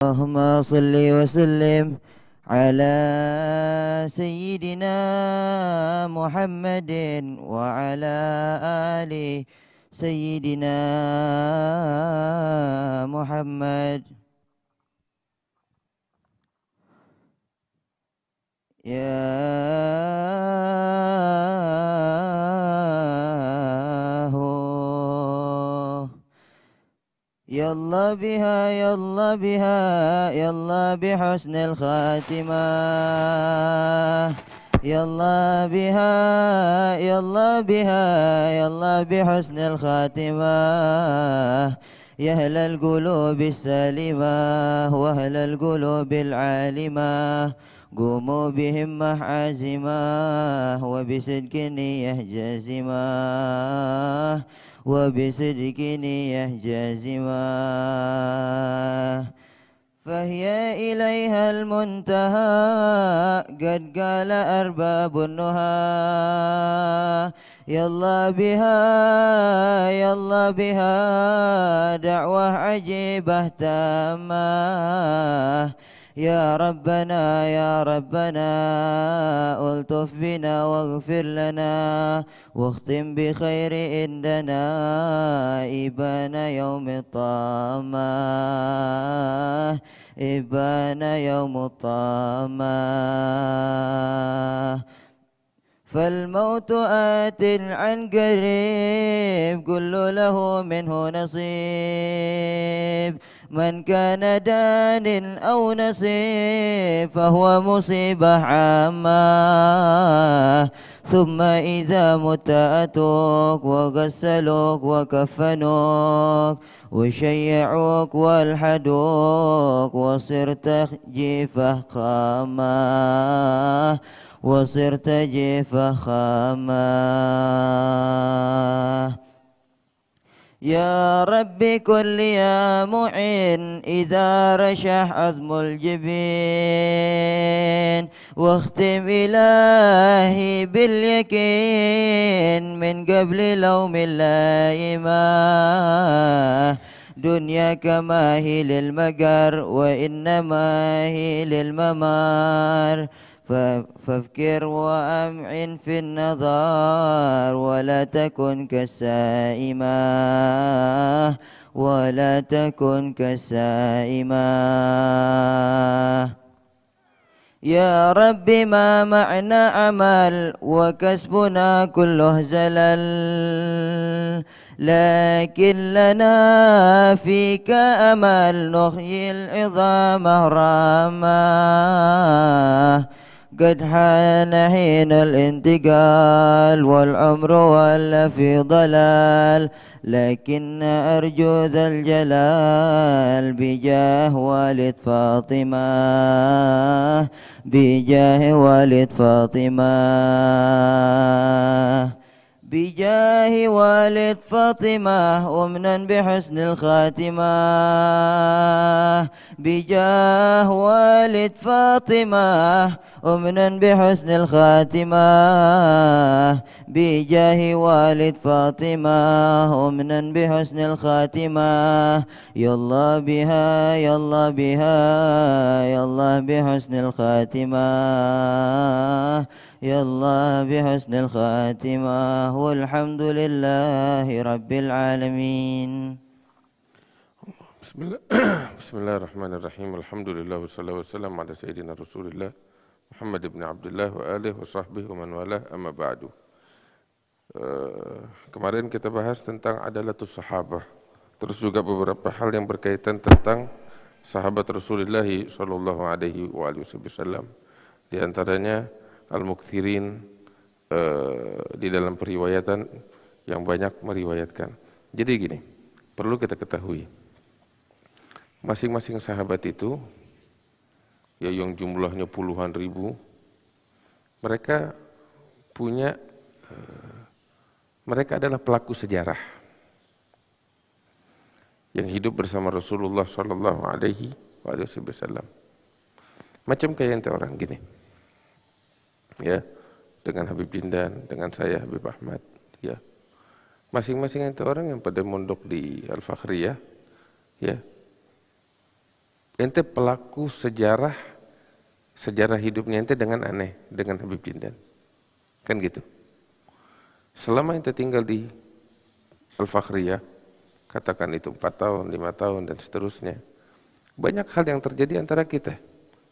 اللهم صل وسلم على سيدنا محمد وعلى آل سيدنا محمد. يا هو يلا بها يلا بها يلا بحسن الخاتمة. يلا بها يلا بها يلا بحسن الخاتمة. يا أهل القلوب السالمة وأهل القلوب العالمة، قوموا بهمة عازمة وبصدق نية جازمة، وبصدق نية جازمة. فهي إليها المنتهى قد قال أرباب النهى. يلا بها يلا بها دعوة عجيبة تامة. يا ربنا يا ربنا ألطف بنا واغفر لنا، واختم بخير عندنا إبان يوم الطامة. إبان يوم الطامة. فالموت آت عن قريب كل له منه نصيب. من كان دان أو نصيب فهو مصيبة عامة. ثم إذا مت أتوك وغسلوك وكفنوك وشيعوك والحدوك وصرت جيفة خامة، وصرت جيفة خامة. يا ربي كل يا معين إذا رشح عظم الجبين، واختم إلهي باليقين من قبل لوم اللائمة. دنيا كما هي للمقر وإنما هي للممار، فافكر وأمعن في النظر ولا تكن كالسائمة، ولا تكن كالسائمة. يا رب ما معنى عمل وكسبنا كله زلل، لكن لنا فيك أمل نحيي العظام راما. قد حان حين الانتقال والعمر ولا في ضلال، لكن أرجو ذا الجلال بجاه والد فاطمة، بجاه والد فاطمة، بجاه والد فاطمة أمنا بحسن الخاتمة. بجاه والد فاطمة أمنا بحسن الخاتمة. بجاه والد فاطمة أمنا بحسن الخاتمة. يلا بها يلا بها يلا بحسن الخاتمة. يلا بحسن الخاتمة. والحمد لله رب العالمين. بسم الله الرحمن الرحيم. الحمد لله والصلاة والسلام على سيدنا رسول الله محمد بن عبد الله وآله وصحبه ومن والاه, amma ba'du. Kemarin kita bahas tentang adalatus sahabah, terus juga beberapa hal yang berkaitan tentang sahabat Rasulullah sallallahu alaihi wasallam. Di antaranya al-mukthirin di dalam periwayatan yang banyak meriwayatkan. Jadi gini, perlu kita ketahui, masing-masing sahabat itu ya yang jumlahnya puluhan ribu, mereka punya mereka adalah pelaku sejarah yang hidup bersama Rasulullah sallallahu alaihi wasallam. Macam kayak ente orang gini, ya, dengan Habib Jindan, dengan saya Habib Ahmad, ya, masing-masing ente orang yang pada mondok di Al-Fakhriyah, ya, ente pelaku sejarah hidupnya ente dengan aneh, dengan Habib Jindan. Kan gitu. Selama ente tinggal di Al-Fakhriyah, katakan itu 4 tahun, 5 tahun, dan seterusnya, banyak hal yang terjadi antara kita.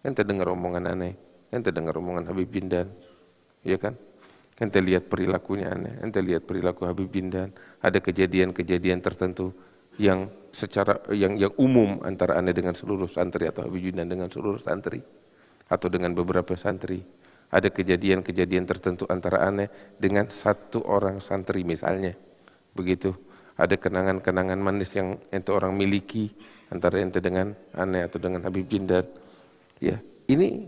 Ente dengar omongan aneh, ente dengar omongan Habib Jindan, ya kan? Ente lihat perilakunya aneh, ente lihat perilaku Habib Jindan, ada kejadian-kejadian tertentu yang yang umum antara anda dengan seluruh santri atau Habib Jindan dengan seluruh santri atau dengan beberapa santri. Ada kejadian-kejadian tertentu antara anda dengan satu orang santri misalnya. Begitu. Ada kenangan-kenangan manis yang ente orang miliki antara ente dengan anda atau dengan Habib Jindan. Ya, ini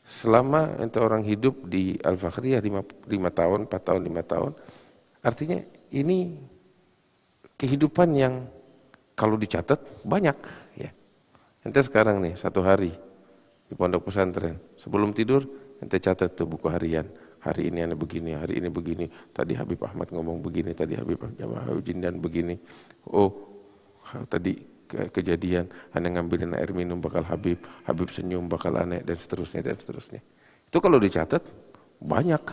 selama ente orang hidup di Al-Fakhriyah 5 tahun, 4 tahun, 5 tahun, artinya ini kehidupan yang kalau dicatat banyak ya. Ente sekarang nih 1 hari di pondok pesantren, sebelum tidur ente catat tuh buku harian. Hari ini ane begini, hari ini begini. Tadi Habib Ahmad ngomong begini, tadi Habib Jindan begini. Oh, tadi kejadian ane ngambilin air minum bakal Habib senyum bakal ane dan seterusnya dan seterusnya. Itu kalau dicatat banyak.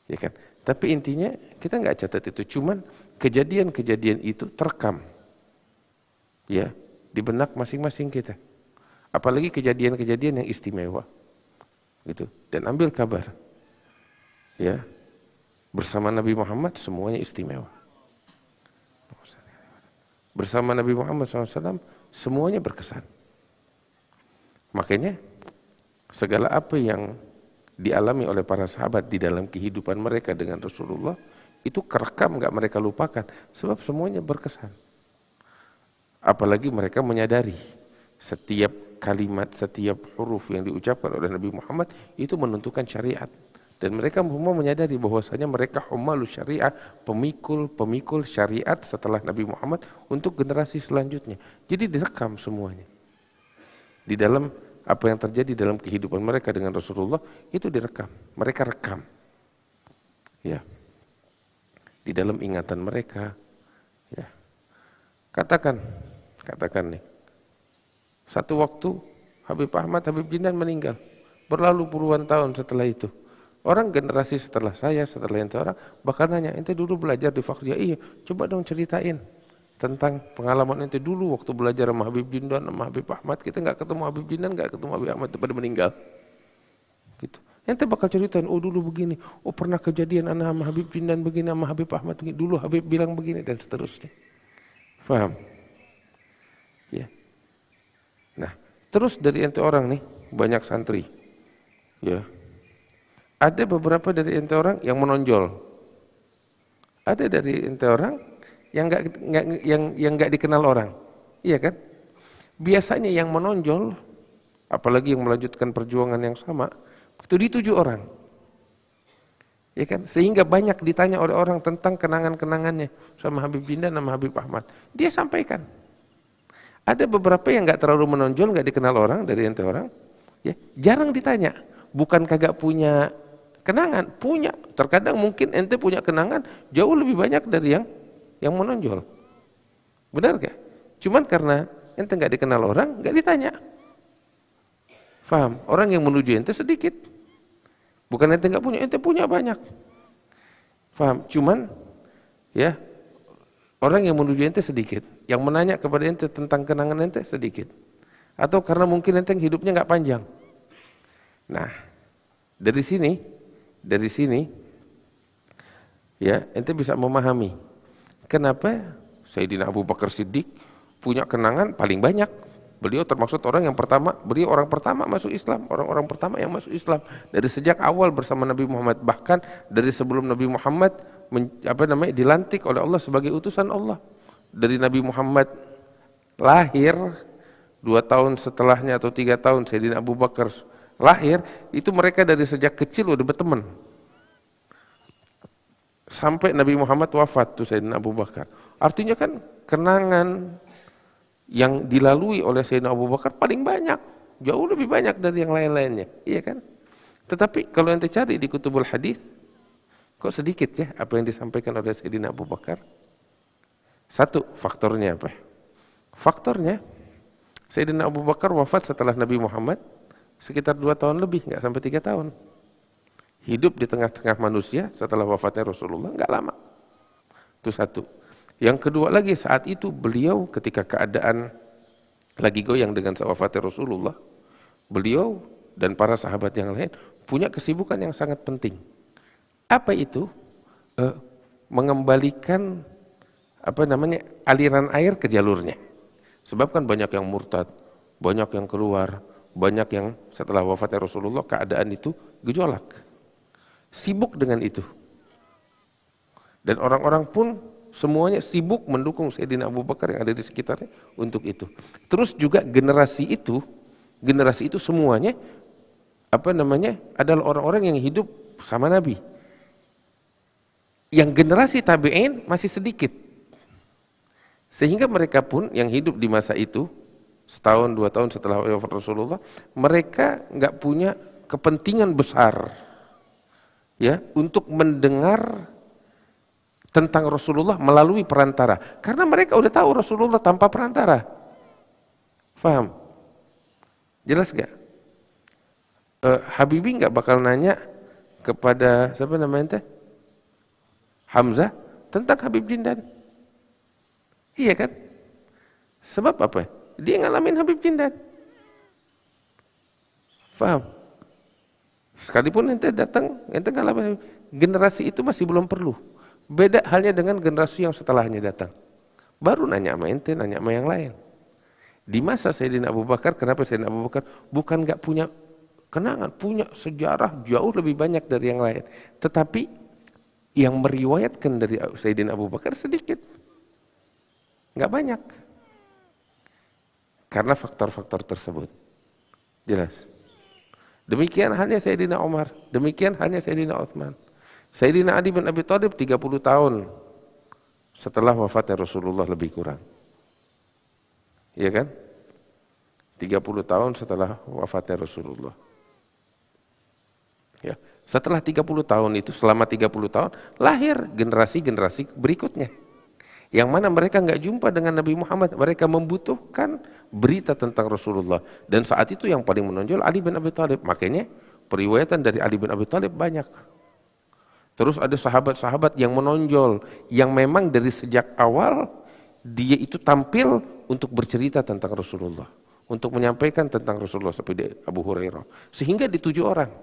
Ya kan? Tapi intinya kita nggak catat itu, cuman kejadian-kejadian itu terekam. Ya, di benak masing-masing kita. Apalagi kejadian-kejadian yang istimewa. Gitu. Dan ambil kabar. Ya. Bersama Nabi Muhammad semuanya istimewa. Bersama Nabi Muhammad SAW semuanya berkesan. Makanya segala apa yang dialami oleh para sahabat di dalam kehidupan mereka dengan Rasulullah itu kerekam, nggak mereka lupakan, sebab semuanya berkesan. Apalagi mereka menyadari setiap kalimat, setiap huruf yang diucapkan oleh Nabi Muhammad itu menentukan syariat. Dan mereka semua menyadari bahwasanya mereka humalus syariah, pemikul syariat setelah Nabi Muhammad untuk generasi selanjutnya. Jadi direkam semuanya. Di dalam apa yang terjadi dalam kehidupan mereka dengan Rasulullah itu direkam. Mereka rekam. Ya. Di dalam ingatan mereka. Ya. Katakan nih. Satu waktu Habib Ahmad, Habib Jindan meninggal. Berlalu puluhan tahun setelah itu. Orang generasi setelah saya, setelah ente orang bakal nanya, ente dulu belajar di Fakhriyah? Iya, coba dong ceritain tentang pengalaman ente dulu waktu belajar sama Habib Jindan, sama Habib Ahmad. Kita nggak ketemu Habib Jindan, nggak ketemu Habib Ahmad, itu pada meninggal. Gitu. Ente bakal ceritain, oh dulu begini, oh pernah kejadian anak sama Habib Jindan begini, sama Habib Ahmad begini, dulu Habib bilang begini, dan seterusnya. Faham? Ya. Nah, terus dari ente orang nih, banyak santri. Ya. Ada beberapa dari ente orang yang menonjol. Ada dari ente orang yang nggak dikenal orang. Iya kan? Biasanya yang menonjol, apalagi yang melanjutkan perjuangan yang sama, itu dituju orang. Ya kan? Sehingga banyak ditanya oleh orang tentang kenangan-kenangannya sama Habib Jindan sama Habib Ahmad. Dia sampaikan. Ada beberapa yang nggak terlalu menonjol, nggak dikenal orang dari ente orang, ya jarang ditanya. Bukan kagak punya kenangan, punya. Terkadang mungkin ente punya kenangan jauh lebih banyak dari yang menonjol. Benar gak? Cuman karena ente nggak dikenal orang, nggak ditanya. Faham? Orang yang menuju ente sedikit. Bukan ente nggak punya, ente punya banyak. Faham? Cuman ya orang yang menuju ente sedikit. Yang menanya kepada ente tentang kenangan ente sedikit. Atau karena mungkin ente hidupnya nggak panjang. Nah, dari sini ya ente bisa memahami kenapa Sayyidina Abu Bakar Siddiq punya kenangan paling banyak. Beliau termasuk orang pertama masuk Islam, orang-orang pertama yang masuk Islam dari sejak awal bersama Nabi Muhammad, bahkan dari sebelum Nabi Muhammad dilantik oleh Allah sebagai utusan Allah. Dari Nabi Muhammad lahir 2 tahun setelahnya atau 3 tahun Sayyidina Abu Bakar lahir, itu mereka dari sejak kecil udah berteman. Sampai Nabi Muhammad wafat tuh Sayyidina Abu Bakar. Artinya kan kenangan yang dilalui oleh Sayyidina Abu Bakar paling banyak, jauh lebih banyak dari yang lain-lainnya, iya kan? Tetapi kalau ente cari di kutubul hadis, kok sedikit ya apa yang disampaikan oleh Sayyidina Abu Bakar? Satu, faktornya apa? Faktornya Sayyidina Abu Bakar wafat setelah Nabi Muhammad sekitar 2 tahun lebih, nggak sampai 3 tahun. Hidup di tengah-tengah manusia setelah wafatnya Rasulullah nggak lama. Itu satu. Yang kedua lagi, saat itu beliau ketika keadaan lagi goyang dengan wafatnya Rasulullah, beliau dan para sahabat yang lain punya kesibukan yang sangat penting. Apa itu? Mengembalikan aliran air ke jalurnya. Sebab kan banyak yang murtad, banyak yang keluar, banyak yang setelah wafatnya Rasulullah keadaan itu gejolak. Sibuk dengan itu. Dan orang-orang pun semuanya sibuk mendukung Sayyidina Abu Bakar yang ada di sekitarnya untuk itu. Terus juga generasi itu semuanya adalah orang-orang yang hidup sama Nabi. Yang generasi tabi'in masih sedikit. Sehingga mereka pun yang hidup di masa itu, setahun 2 tahun setelah wafat Rasulullah, mereka nggak punya kepentingan besar ya untuk mendengar tentang Rasulullah melalui perantara. Karena mereka udah tahu Rasulullah tanpa perantara. Faham? Jelas gak? Habibie nggak bakal nanya kepada siapa namanya teh? Hamzah tentang Habib Jindan. Iya kan? Sebab apa? Dia ngalamin Habib Jindan. Faham? Sekalipun ente datang, ente ngalamin generasi itu masih belum perlu. Beda halnya dengan generasi yang setelahnya datang. Baru nanya sama ente, nanya sama yang lain. Di masa Sayyidina Abu Bakar, kenapa Sayyidina Abu Bakar bukan nggak punya kenangan, punya sejarah jauh lebih banyak dari yang lain. Tetapi yang meriwayatkan dari Sayyidina Abu Bakar sedikit. Nggak banyak. Karena faktor-faktor tersebut. Jelas. Demikian halnya Sayyidina Umar, demikian halnya Sayyidina Utsman. Sayyidina Ali bin Abi Thalib 30 tahun setelah wafatnya Rasulullah lebih kurang. Iya kan? 30 tahun setelah wafatnya Rasulullah. Ya, setelah 30 tahun itu, selama 30 tahun lahir generasi-generasi berikutnya. Yang mana mereka nggak jumpa dengan Nabi Muhammad, mereka membutuhkan berita tentang Rasulullah. Dan saat itu yang paling menonjol Ali bin Abi Thalib. Makanya periwayatan dari Ali bin Abi Thalib banyak. Terus ada sahabat-sahabat yang menonjol, yang memang dari sejak awal dia itu tampil untuk bercerita tentang Rasulullah, untuk menyampaikan tentang Rasulullah seperti Abu Hurairah. Sehingga di 7 orang.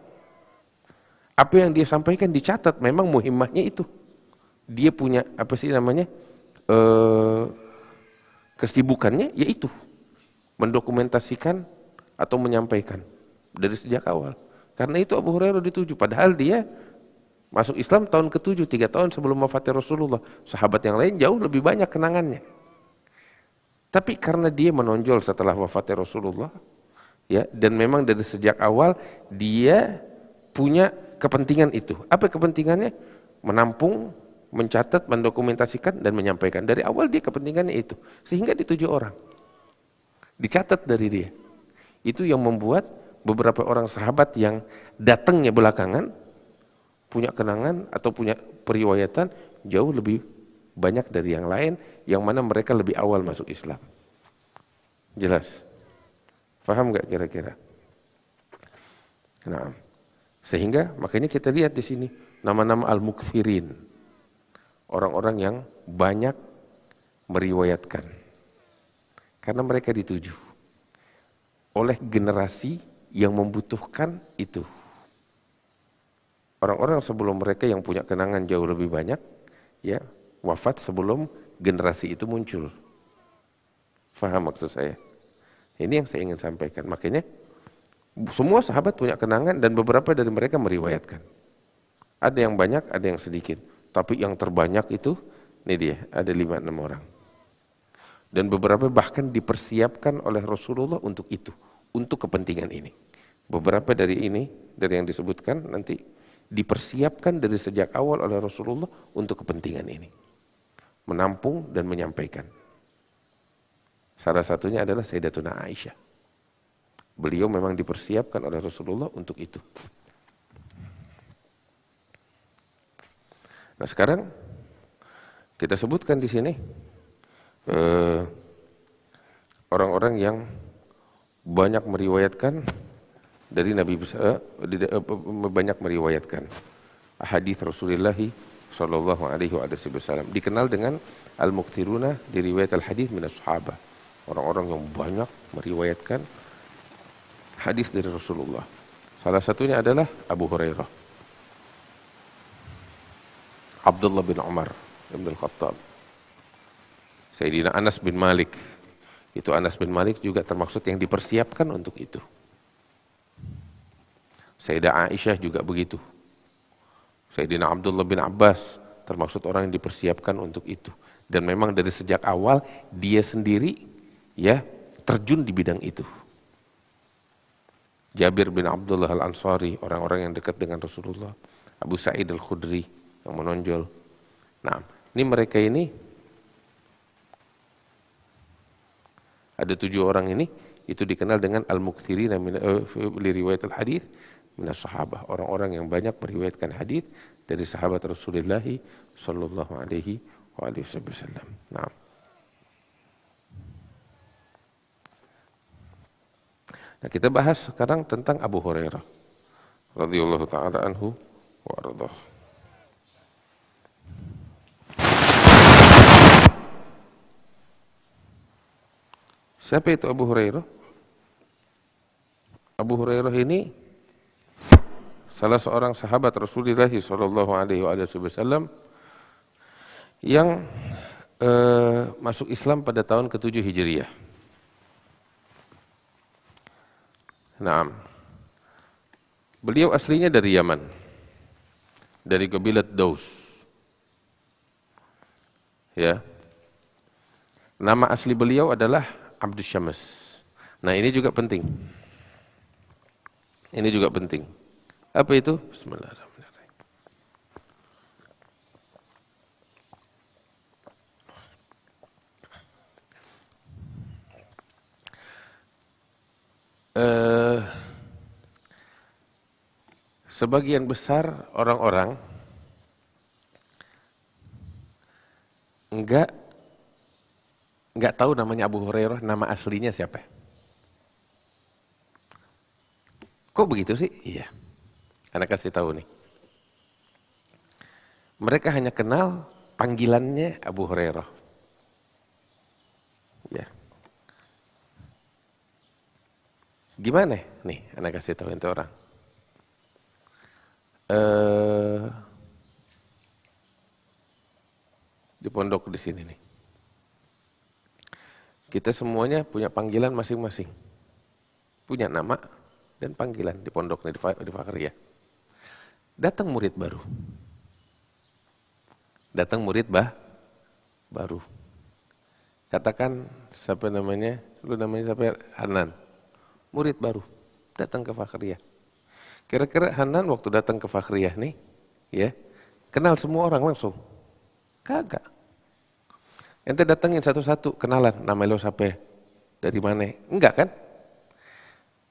Apa yang dia sampaikan dicatat, memang muhimmahnya itu. Dia punya kesibukannya yaitu mendokumentasikan atau menyampaikan dari sejak awal. Karena itu Abu Hurairah di 7, padahal dia masuk Islam tahun ke-7, 3 tahun sebelum wafatnya Rasulullah. Sahabat yang lain jauh lebih banyak kenangannya. Tapi karena dia menonjol setelah wafatnya Rasulullah, ya, dan memang dari sejak awal dia punya kepentingan itu. Apa kepentingannya? Menampung, mencatat, mendokumentasikan, dan menyampaikan. Dari awal dia kepentingannya itu. Sehingga di 7 orang. Dicatat dari dia. Itu yang membuat beberapa orang sahabat yang datangnya belakangan, punya kenangan atau punya periwayatan jauh lebih banyak dari yang lain, yang mana mereka lebih awal masuk Islam. Jelas? Paham nggak kira-kira? Nah, sehingga makanya kita lihat di sini nama-nama al-mukthirin. Orang-orang yang banyak meriwayatkan. Karena mereka dituju oleh generasi yang membutuhkan itu. Orang-orang sebelum mereka yang punya kenangan jauh lebih banyak, ya, wafat sebelum generasi itu muncul. Faham maksud saya? Ini yang saya ingin sampaikan. Makanya semua sahabat punya kenangan dan beberapa dari mereka meriwayatkan. Ada yang banyak, ada yang sedikit. Tapi yang terbanyak itu, ini dia, ada 5-6 orang. Dan beberapa bahkan dipersiapkan oleh Rasulullah untuk itu, untuk kepentingan ini. Beberapa dari yang disebutkan nanti dipersiapkan dari sejak awal oleh Rasulullah untuk kepentingan ini. Menampung dan menyampaikan. Salah satunya adalah Sayyidatuna Aisyah. Beliau memang dipersiapkan oleh Rasulullah untuk itu. Nah sekarang kita sebutkan di sini orang-orang yang banyak meriwayatkan dari Nabi banyak meriwayatkan hadis Rasulullah sallallahu alaihi wasallam. Dikenal dengan al-mukthiruna di riwayat al-hadis minas sahabah. Orang-orang yang banyak meriwayatkan hadis dari Rasulullah. Salah satunya adalah Abu Hurairah, Abdullah bin Umar bin Al-Khattab, Sayyidina Anas bin Malik. Itu Anas bin Malik juga termaksud yang dipersiapkan untuk itu. Sayyidah Aisyah juga begitu. Sayyidina Abdullah bin Abbas termaksud orang yang dipersiapkan untuk itu. Dan memang dari sejak awal dia sendiri ya terjun di bidang itu. Jabir bin Abdullah Al-Ansari, orang-orang yang dekat dengan Rasulullah. Abu Sa'id Al-Khudri yang menonjol. Nah, ini mereka ini ada 7 orang ini, itu dikenal dengan al-mukthirina li riwayat al-hadith minas sahabah, orang-orang yang banyak meriwayatkan hadis dari sahabat Rasulullah sallallahu alaihi wasallam. Nah, kita bahas sekarang tentang Abu Hurairah radhiyallahu taala anhu wa ardhah. Siapa itu Abu Hurairah? Abu Hurairah ini salah seorang sahabat Rasulullah sallallahu alaihi wasallam yang masuk Islam pada tahun ke-7 Hijriah. Nah, beliau aslinya dari Yaman, dari kabilah Daus. Ya. Nama asli beliau adalah Abdus Syams. Nah, ini juga penting. Ini juga penting. Apa itu? Bismillahirrahmanirrahim. Sebagian besar orang-orang enggak tahu namanya Abu Hurairah, nama aslinya siapa. Kok begitu sih? Iya. Anak kasih tahu nih. Mereka hanya kenal panggilannya Abu Hurairah. Ya. Gimana nih? Anak kasih tahu itu orang. Di pondok di sini nih. Kita semuanya punya panggilan masing-masing. Punya nama dan panggilan di pondoknya di Fakhriyah. Datang murid baru. Datang murid baru. Katakan siapa namanya? Lu namanya siapa? Hanan. Murid baru datang ke Fakhriyah. Kira-kira Hanan waktu datang ke Fakhriyah nih, ya, kenal semua orang langsung? Kagak. Ente datengin satu-satu, kenalan, nama lo siapa? Dari mana? Enggak kan?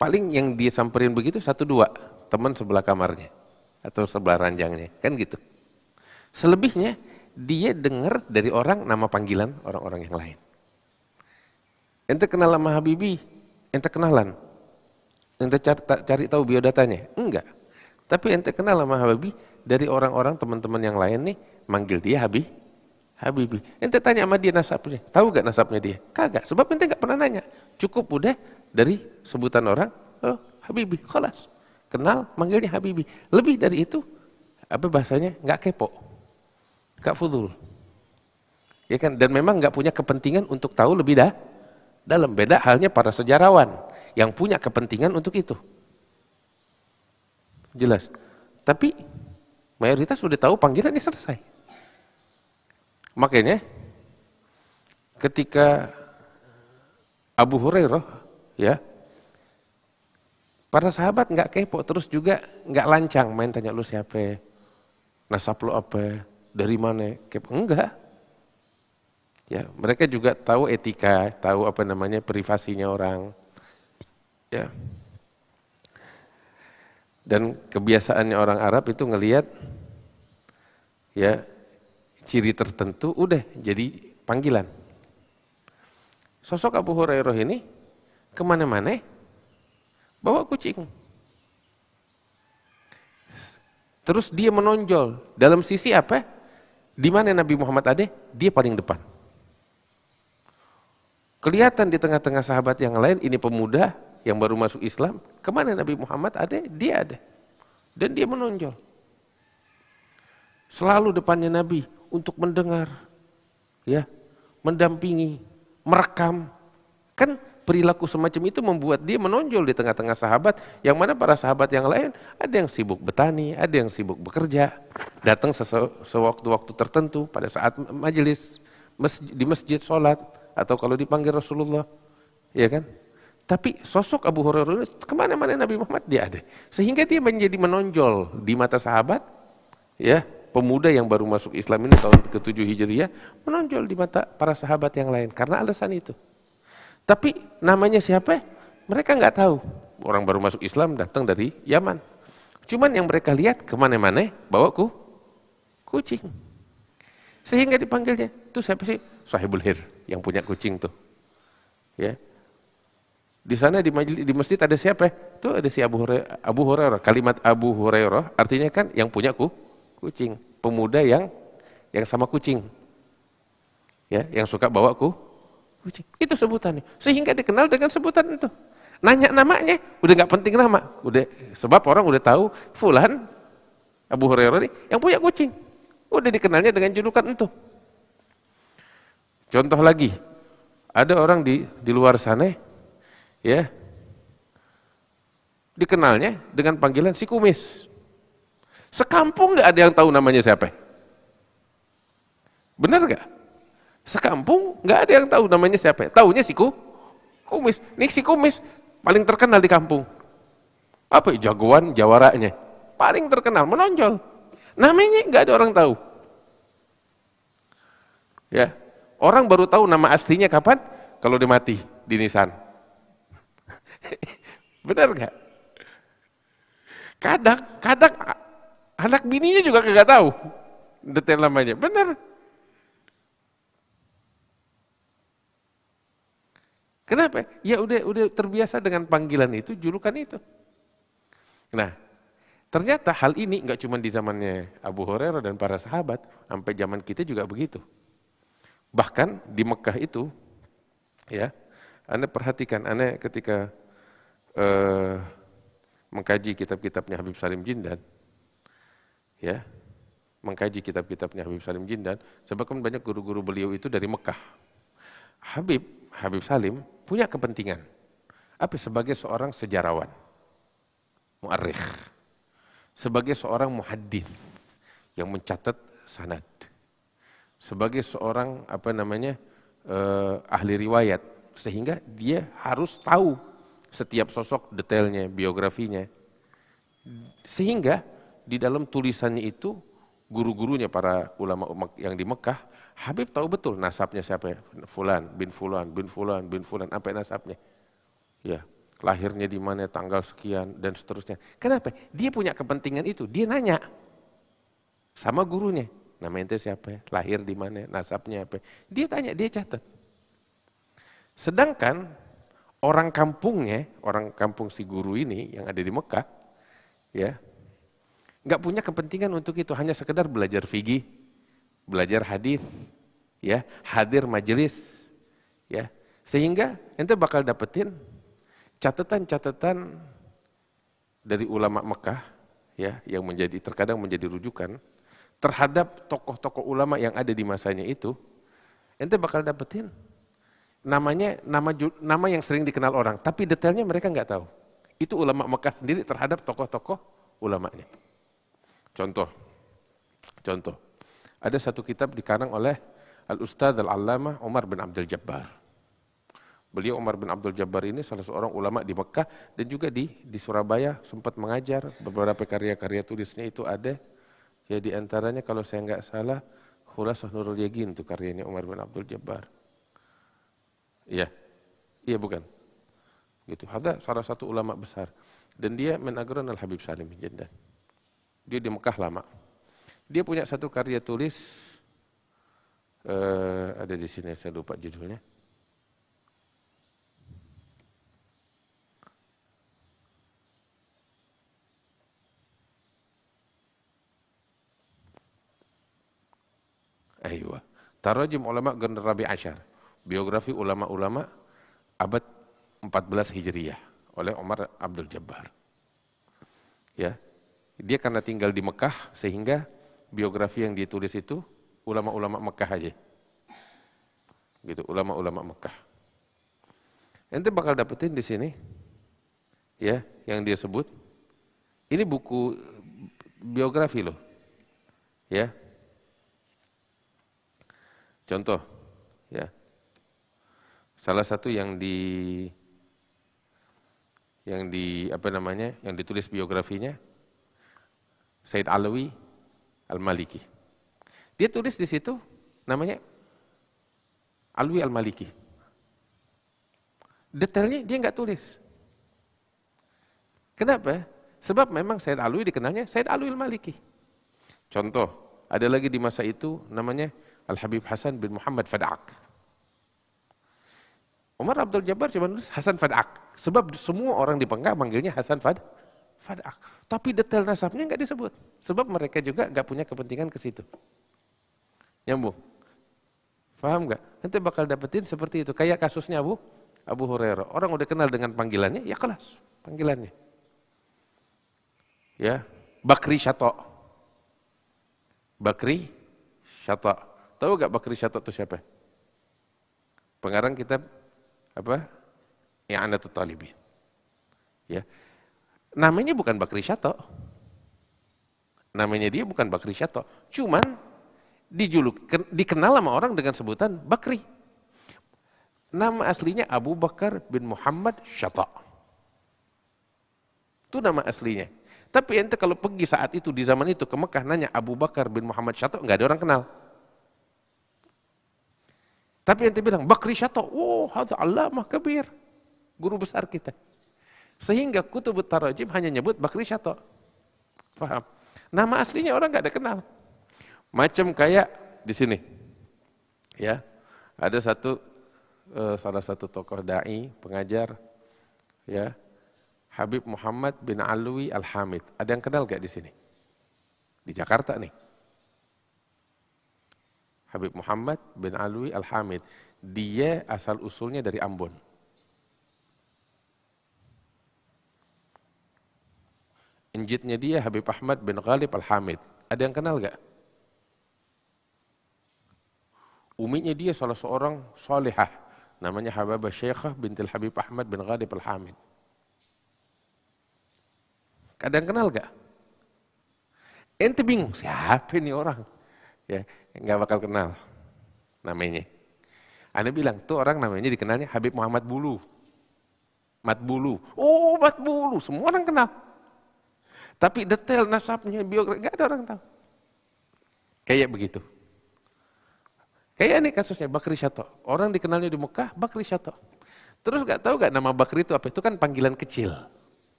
Paling yang dia samperin begitu 1-2 teman sebelah kamarnya atau sebelah ranjangnya, kan gitu. Selebihnya dia dengar dari orang nama panggilan orang-orang yang lain. Ente kenal sama Habibi, ente kenalan. Ente cari tahu biodatanya? Enggak. Tapi ente kenal sama Habibi dari orang-orang teman-teman yang lain nih, manggil dia Habibi. Ente tanya sama dia nasabnya, tahu gak nasabnya dia? Kagak, sebab ente gak pernah nanya. Cukup udah dari sebutan orang, oh Habibi, khalas. Kenal, manggilnya Habibi. Lebih dari itu, apa bahasanya? Gak kepo, gak fudul. Ya kan? Dan memang gak punya kepentingan untuk tahu lebih dalam. Beda halnya para sejarawan yang punya kepentingan untuk itu. Jelas. Tapi mayoritas sudah tahu panggilannya selesai. Makanya ketika Abu Hurairah, ya, para sahabat nggak kepo, terus juga nggak lancang main tanya lu siapa, nasab lu apa, dari mana, kepo, enggak. Ya, mereka juga tahu etika, tahu apa namanya privasinya orang. Ya. Dan kebiasaannya orang Arab itu ngelihat ya ciri tertentu udah jadi panggilan. Sosok Abu Hurairah ini kemana-mana bawa kucing. Terus dia menonjol dalam sisi apa? Di mana Nabi Muhammad ada? Dia paling depan. Kelihatan di tengah-tengah sahabat yang lain, ini pemuda yang baru masuk Islam, kemana Nabi Muhammad ada? Dia ada. Dan dia menonjol. Selalu depannya Nabi untuk mendengar, ya, mendampingi, merekam. Kan perilaku semacam itu membuat dia menonjol di tengah-tengah sahabat, yang mana para sahabat yang lain ada yang sibuk bertani, ada yang sibuk bekerja, datang sewaktu-waktu tertentu pada saat majelis di masjid sholat, atau kalau dipanggil Rasulullah, ya kan? Tapi sosok Abu Hurairah ini kemana-mana Nabi Muhammad dia ada, sehingga dia menjadi menonjol di mata sahabat, ya, pemuda yang baru masuk Islam ini tahun ke-7 Hijriah menonjol di mata para sahabat yang lain karena alasan itu. Tapi namanya siapa? Mereka nggak tahu. Orang baru masuk Islam datang dari Yaman. Cuman yang mereka lihat kemana-mana bawa kucing. Sehingga dipanggilnya, itu siapa sih? Sahibul Hir, yang punya kucing tuh. Ya. Di sana di masjid ada siapa? Tuh ada si Abu Hurairah. Kalimat Abu Hurairah artinya kan yang punya kucing, pemuda yang sama kucing. Ya, yang suka bawa kucing. Itu sebutannya. Sehingga dikenal dengan sebutan itu. Nanya namanya, udah nggak penting nama. Sebab orang udah tahu fulan Abu Hurairah ini yang punya kucing. Udah dikenalnya dengan julukan itu. Contoh lagi, ada orang di luar sana, ya, dikenalnya dengan panggilan si kumis. Sekampung nggak ada yang tahu namanya siapa. Benar nggak? Sekampung nggak ada yang tahu namanya siapa. Taunya si kumis. Nih si kumis paling terkenal di kampung. Apa? Jagoan jawaranya. Paling terkenal, menonjol. Namanya nggak ada orang tahu. Ya, orang baru tahu nama aslinya kapan? Kalau dia mati di nisan. Benar nggak? Kadang anak bininya juga nggak tahu detail namanya. Benar. Kenapa? Ya udah terbiasa dengan panggilan itu, julukan itu. Nah, ternyata hal ini nggak cuma di zamannya Abu Hurairah dan para sahabat, sampai zaman kita juga begitu. Bahkan di Mekah itu, ya, Anda perhatikan, Anda ketika mengkaji kitab-kitabnya Habib Salim Jindan, ya, mengkaji kitab-kitabnya Habib Salim Jindan, sebab kan banyak guru-guru beliau itu dari Mekah. Habib Salim punya kepentingan apa? Sebagai seorang sejarawan, mu'arikh, sebagai seorang muhaddits yang mencatat sanad, sebagai seorang ahli riwayat, sehingga dia harus tahu setiap sosok detailnya, biografinya, sehingga di dalam tulisannya itu guru-gurunya para ulama yang di Mekah, Habib tahu betul nasabnya siapa, fulan bin fulan bin fulan bin fulan, apa nasabnya, ya, lahirnya di mana, tanggal sekian dan seterusnya. Kenapa? Dia punya kepentingan itu. Dia nanya sama gurunya, nama ente siapa, lahir di mana, nasabnya apa. Dia tanya, dia catat. Sedangkan orang kampungnya, orang kampung si guru ini yang ada di Mekah, ya, nggak punya kepentingan untuk itu, hanya sekedar belajar fikih, belajar hadis, ya, hadir majelis, ya, sehingga ente bakal dapetin catatan-catatan dari ulama Mekah, ya, yang terkadang menjadi rujukan terhadap tokoh-tokoh ulama yang ada di masanya itu. Ente bakal dapetin nama yang sering dikenal orang, tapi detailnya mereka nggak tahu. Itu ulama Mekah sendiri terhadap tokoh-tokoh ulamanya. Contoh, ada satu kitab dikarang oleh Al-Ustadz Al-Allamah Umar bin Abdul Jabbar. Beliau Umar bin Abdul Jabbar ini salah seorang ulama di Mekah dan juga di Surabaya sempat mengajar. Beberapa karya-karya tulisnya itu ada, ya, di antaranya kalau saya nggak salah Khulasah Nurul Yaqin, itu karyanya Umar bin Abdul Jabbar. Iya bukan. Gitu. Ada salah satu ulama besar dan dia menagron Al-Habib Salim Jindan. Dia di Mekah lama. Dia punya satu karya tulis, ada di sini, saya lupa judulnya. Aywa. Tarajim ulama Qarn Rabi' Asyar. Biografi ulama-ulama abad 14 Hijriyah oleh Umar Abdul Jabbar. Ya. Dia karena tinggal di Mekah sehingga biografi yang ditulis itu ulama-ulama Mekah aja. Gitu, ulama-ulama Mekah. Ente bakal dapetin di sini ya, yang dia sebut. Ini buku biografi loh. Ya. Contoh ya. Salah satu yang yang ditulis biografinya Said Alawi Al-Maliki. Dia tulis di situ namanya Alwi Al-Maliki. Detailnya dia nggak tulis. Kenapa? Sebab memang Said Alwi dikenalnya Said Alwi Al-Maliki. Contoh, ada lagi di masa itu namanya Al-Habib Hasan bin Muhammad Fad'ak. Umar Abdul Jabbar cuma nulis Hasan Fad'ak. Sebab semua orang di Pengkah manggilnya Hasan Fad'ak. Tapi detail nasabnya nggak disebut. Sebab mereka juga nggak punya kepentingan ke situ. Nyambung? Paham nggak? Nanti bakal dapetin seperti itu. Kayak kasusnya Abu Hurairah. Orang udah kenal dengan panggilannya, ya kelas panggilannya. Ya, Bakri Syato. Bakri Syato. Tahu nggak Bakri Syato itu siapa? Pengarang kitab apa? I'anatul Talibin. Ya. Namanya bukan Bakri Syato. Namanya dia bukan Bakri Syato. Cuman dikenal sama orang dengan sebutan Bakri. Nama aslinya Abu Bakar bin Muhammad Syato. Itu nama aslinya. Tapi ente kalau pergi saat itu di zaman itu ke Mekah nanya Abu Bakar bin Muhammad Syato, nggak ada orang kenal. Tapi ente bilang Bakri Syato, oh hadza allamah kabir, guru besar kita. Sehingga Kutubut Tarajim hanya nyebut Bakri Syato. Paham? Nama aslinya orang nggak ada kenal. Macam kayak di sini, ya ada salah satu tokoh dai, pengajar, ya Habib Muhammad bin Alwi Al-Hamid. Ada yang kenal gak di sini? Di Jakarta nih. Habib Muhammad bin Alwi Al-Hamid. Dia asal usulnya dari Ambon. Injitnya dia Habib Ahmad bin Ghalib Al-Hamid. Ada yang kenal gak? Uminya dia salah seorang salihah, namanya Hababah Syekhah bintil Habib Ahmad bin Ghalib Al-Hamid. Ada yang kenal gak? Ente bingung, siapa ini orang? Ya, nggak bakal kenal namanya. Anda bilang, tuh orang namanya dikenalnya Habib Muhammad Bulu. Mat Bulu. Oh, Mat Bulu, semua orang kenal. Tapi detail nasabnya, biografi, nggak ada orang tahu. Kayak begitu. Kayak ini kasusnya Bakri Syato. Orang dikenalnya di Mekah, Bakri Syato. Terus nggak tahu nggak nama Bakri itu apa? Itu kan panggilan kecil.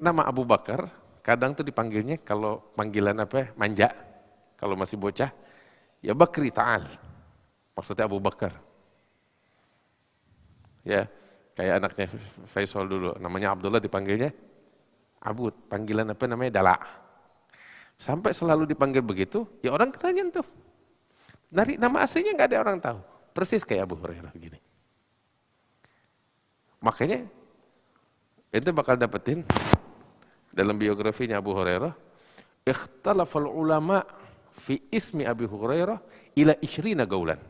Nama Abu Bakar, kadang tuh dipanggilnya kalau panggilan apa? Manja. Kalau masih bocah, ya Bakri Ta'al. Maksudnya Abu Bakar. Ya, kayak anaknya Faisal dulu, namanya Abdullah dipanggilnya Abud. Panggilan apa namanya? Dala. Sampai selalu dipanggil begitu, ya orang kenalnya tuh. Dari nama aslinya nggak ada orang tahu. Persis kayak Abu Hurairah begini. Makanya itu bakal dapetin dalam biografinya Abu Hurairah, ikhtalafal ulama fi ismi Abi Hurairah ila 20 gaulan.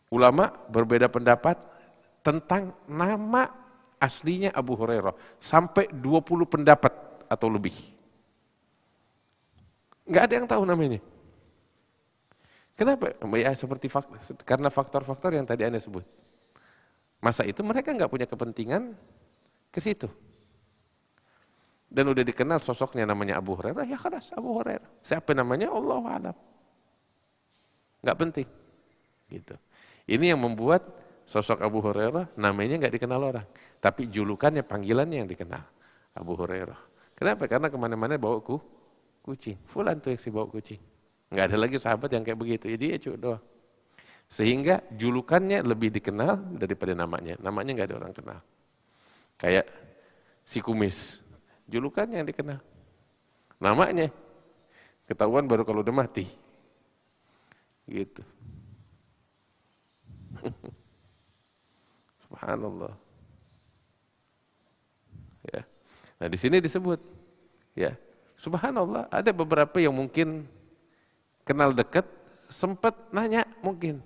Ulama berbeda pendapat tentang nama aslinya Abu Hurairah sampai 20 pendapat atau lebih. Nggak ada yang tahu namanya. Kenapa? Ya seperti karena faktor-faktor yang tadi Anda sebut. Masa itu mereka nggak punya kepentingan ke situ. Dan udah dikenal sosoknya namanya Abu Hurairah, ya keras Abu Hurairah. Siapa namanya? Allahu a'lam. Nggak penting. Gitu. Ini yang membuat sosok Abu Hurairah namanya nggak dikenal orang. Tapi julukannya, panggilannya yang dikenal. Abu Hurairah. Kenapa? Karena kemana-mana bawa kucing. Fulan tuh yang si bawa kucing. Nggak ada lagi sahabat yang kayak begitu, ya dia cuma doang. Sehingga julukannya lebih dikenal daripada namanya. Namanya nggak ada orang kenal. Kayak si kumis, julukannya yang dikenal. Namanya ketahuan baru kalau udah mati. Gitu. Subhanallah. Ya. Nah, di sini disebut ya. Subhanallah, ada beberapa yang mungkin kenal dekat, sempat nanya mungkin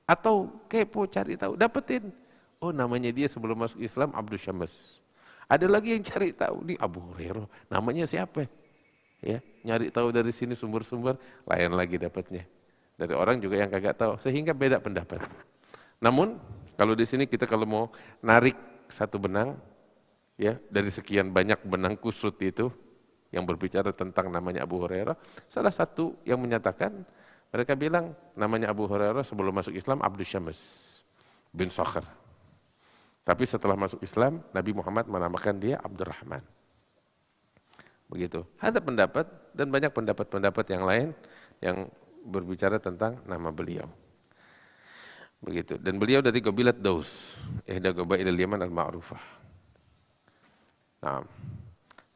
atau kepo cari tahu, dapetin. Oh, namanya dia sebelum masuk Islam Abdus Syams. Ada lagi yang cari tahu, nih Abu Hurairah, namanya siapa? Ya, nyari tahu dari sini sumber-sumber, lain lagi dapatnya. Dari orang juga yang kagak tahu, sehingga beda pendapat. Namun, kalau di sini kita kalau mau narik satu benang, ya dari sekian banyak benang kusut itu yang berbicara tentang namanya Abu Hurairah, salah satu yang menyatakan, mereka bilang namanya Abu Hurairah sebelum masuk Islam Abdus Syams bin Sakhr. Tapi setelah masuk Islam, Nabi Muhammad menamakan dia Abdurrahman. Begitu. Ada pendapat dan banyak pendapat-pendapat yang lain yang berbicara tentang nama beliau. Begitu. Dan beliau dari Qabilat Daus, ihda qabailil Yaman al-ma'rufah. Nah,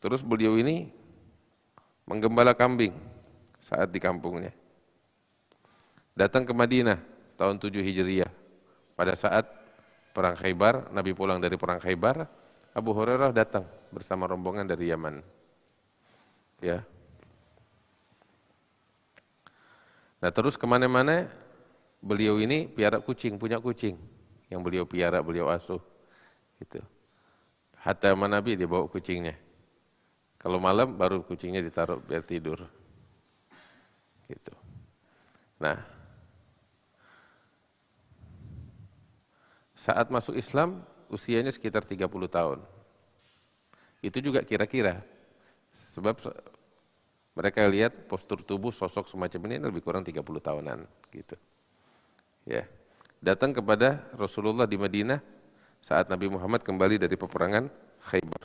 terus beliau ini menggembala kambing saat di kampungnya. Datang ke Madinah tahun 7 Hijriah. Pada saat perang Khaybar, Nabi pulang dari perang Khaybar, Abu Hurairah datang bersama rombongan dari Yaman. Ya. Nah, terus kemana-mana beliau ini piara kucing, punya kucing yang beliau piara, beliau asuh. Gitu. Hatta sama Nabi dia bawa kucingnya. Kalau malam baru kucingnya ditaruh biar tidur. Gitu. Nah, saat masuk Islam usianya sekitar 30 tahun. Itu juga kira-kira. Sebab mereka lihat postur tubuh sosok semacam ini lebih kurang 30 tahunan gitu. Ya. Datang kepada Rasulullah di Madinah saat Nabi Muhammad kembali dari peperangan Khaybar.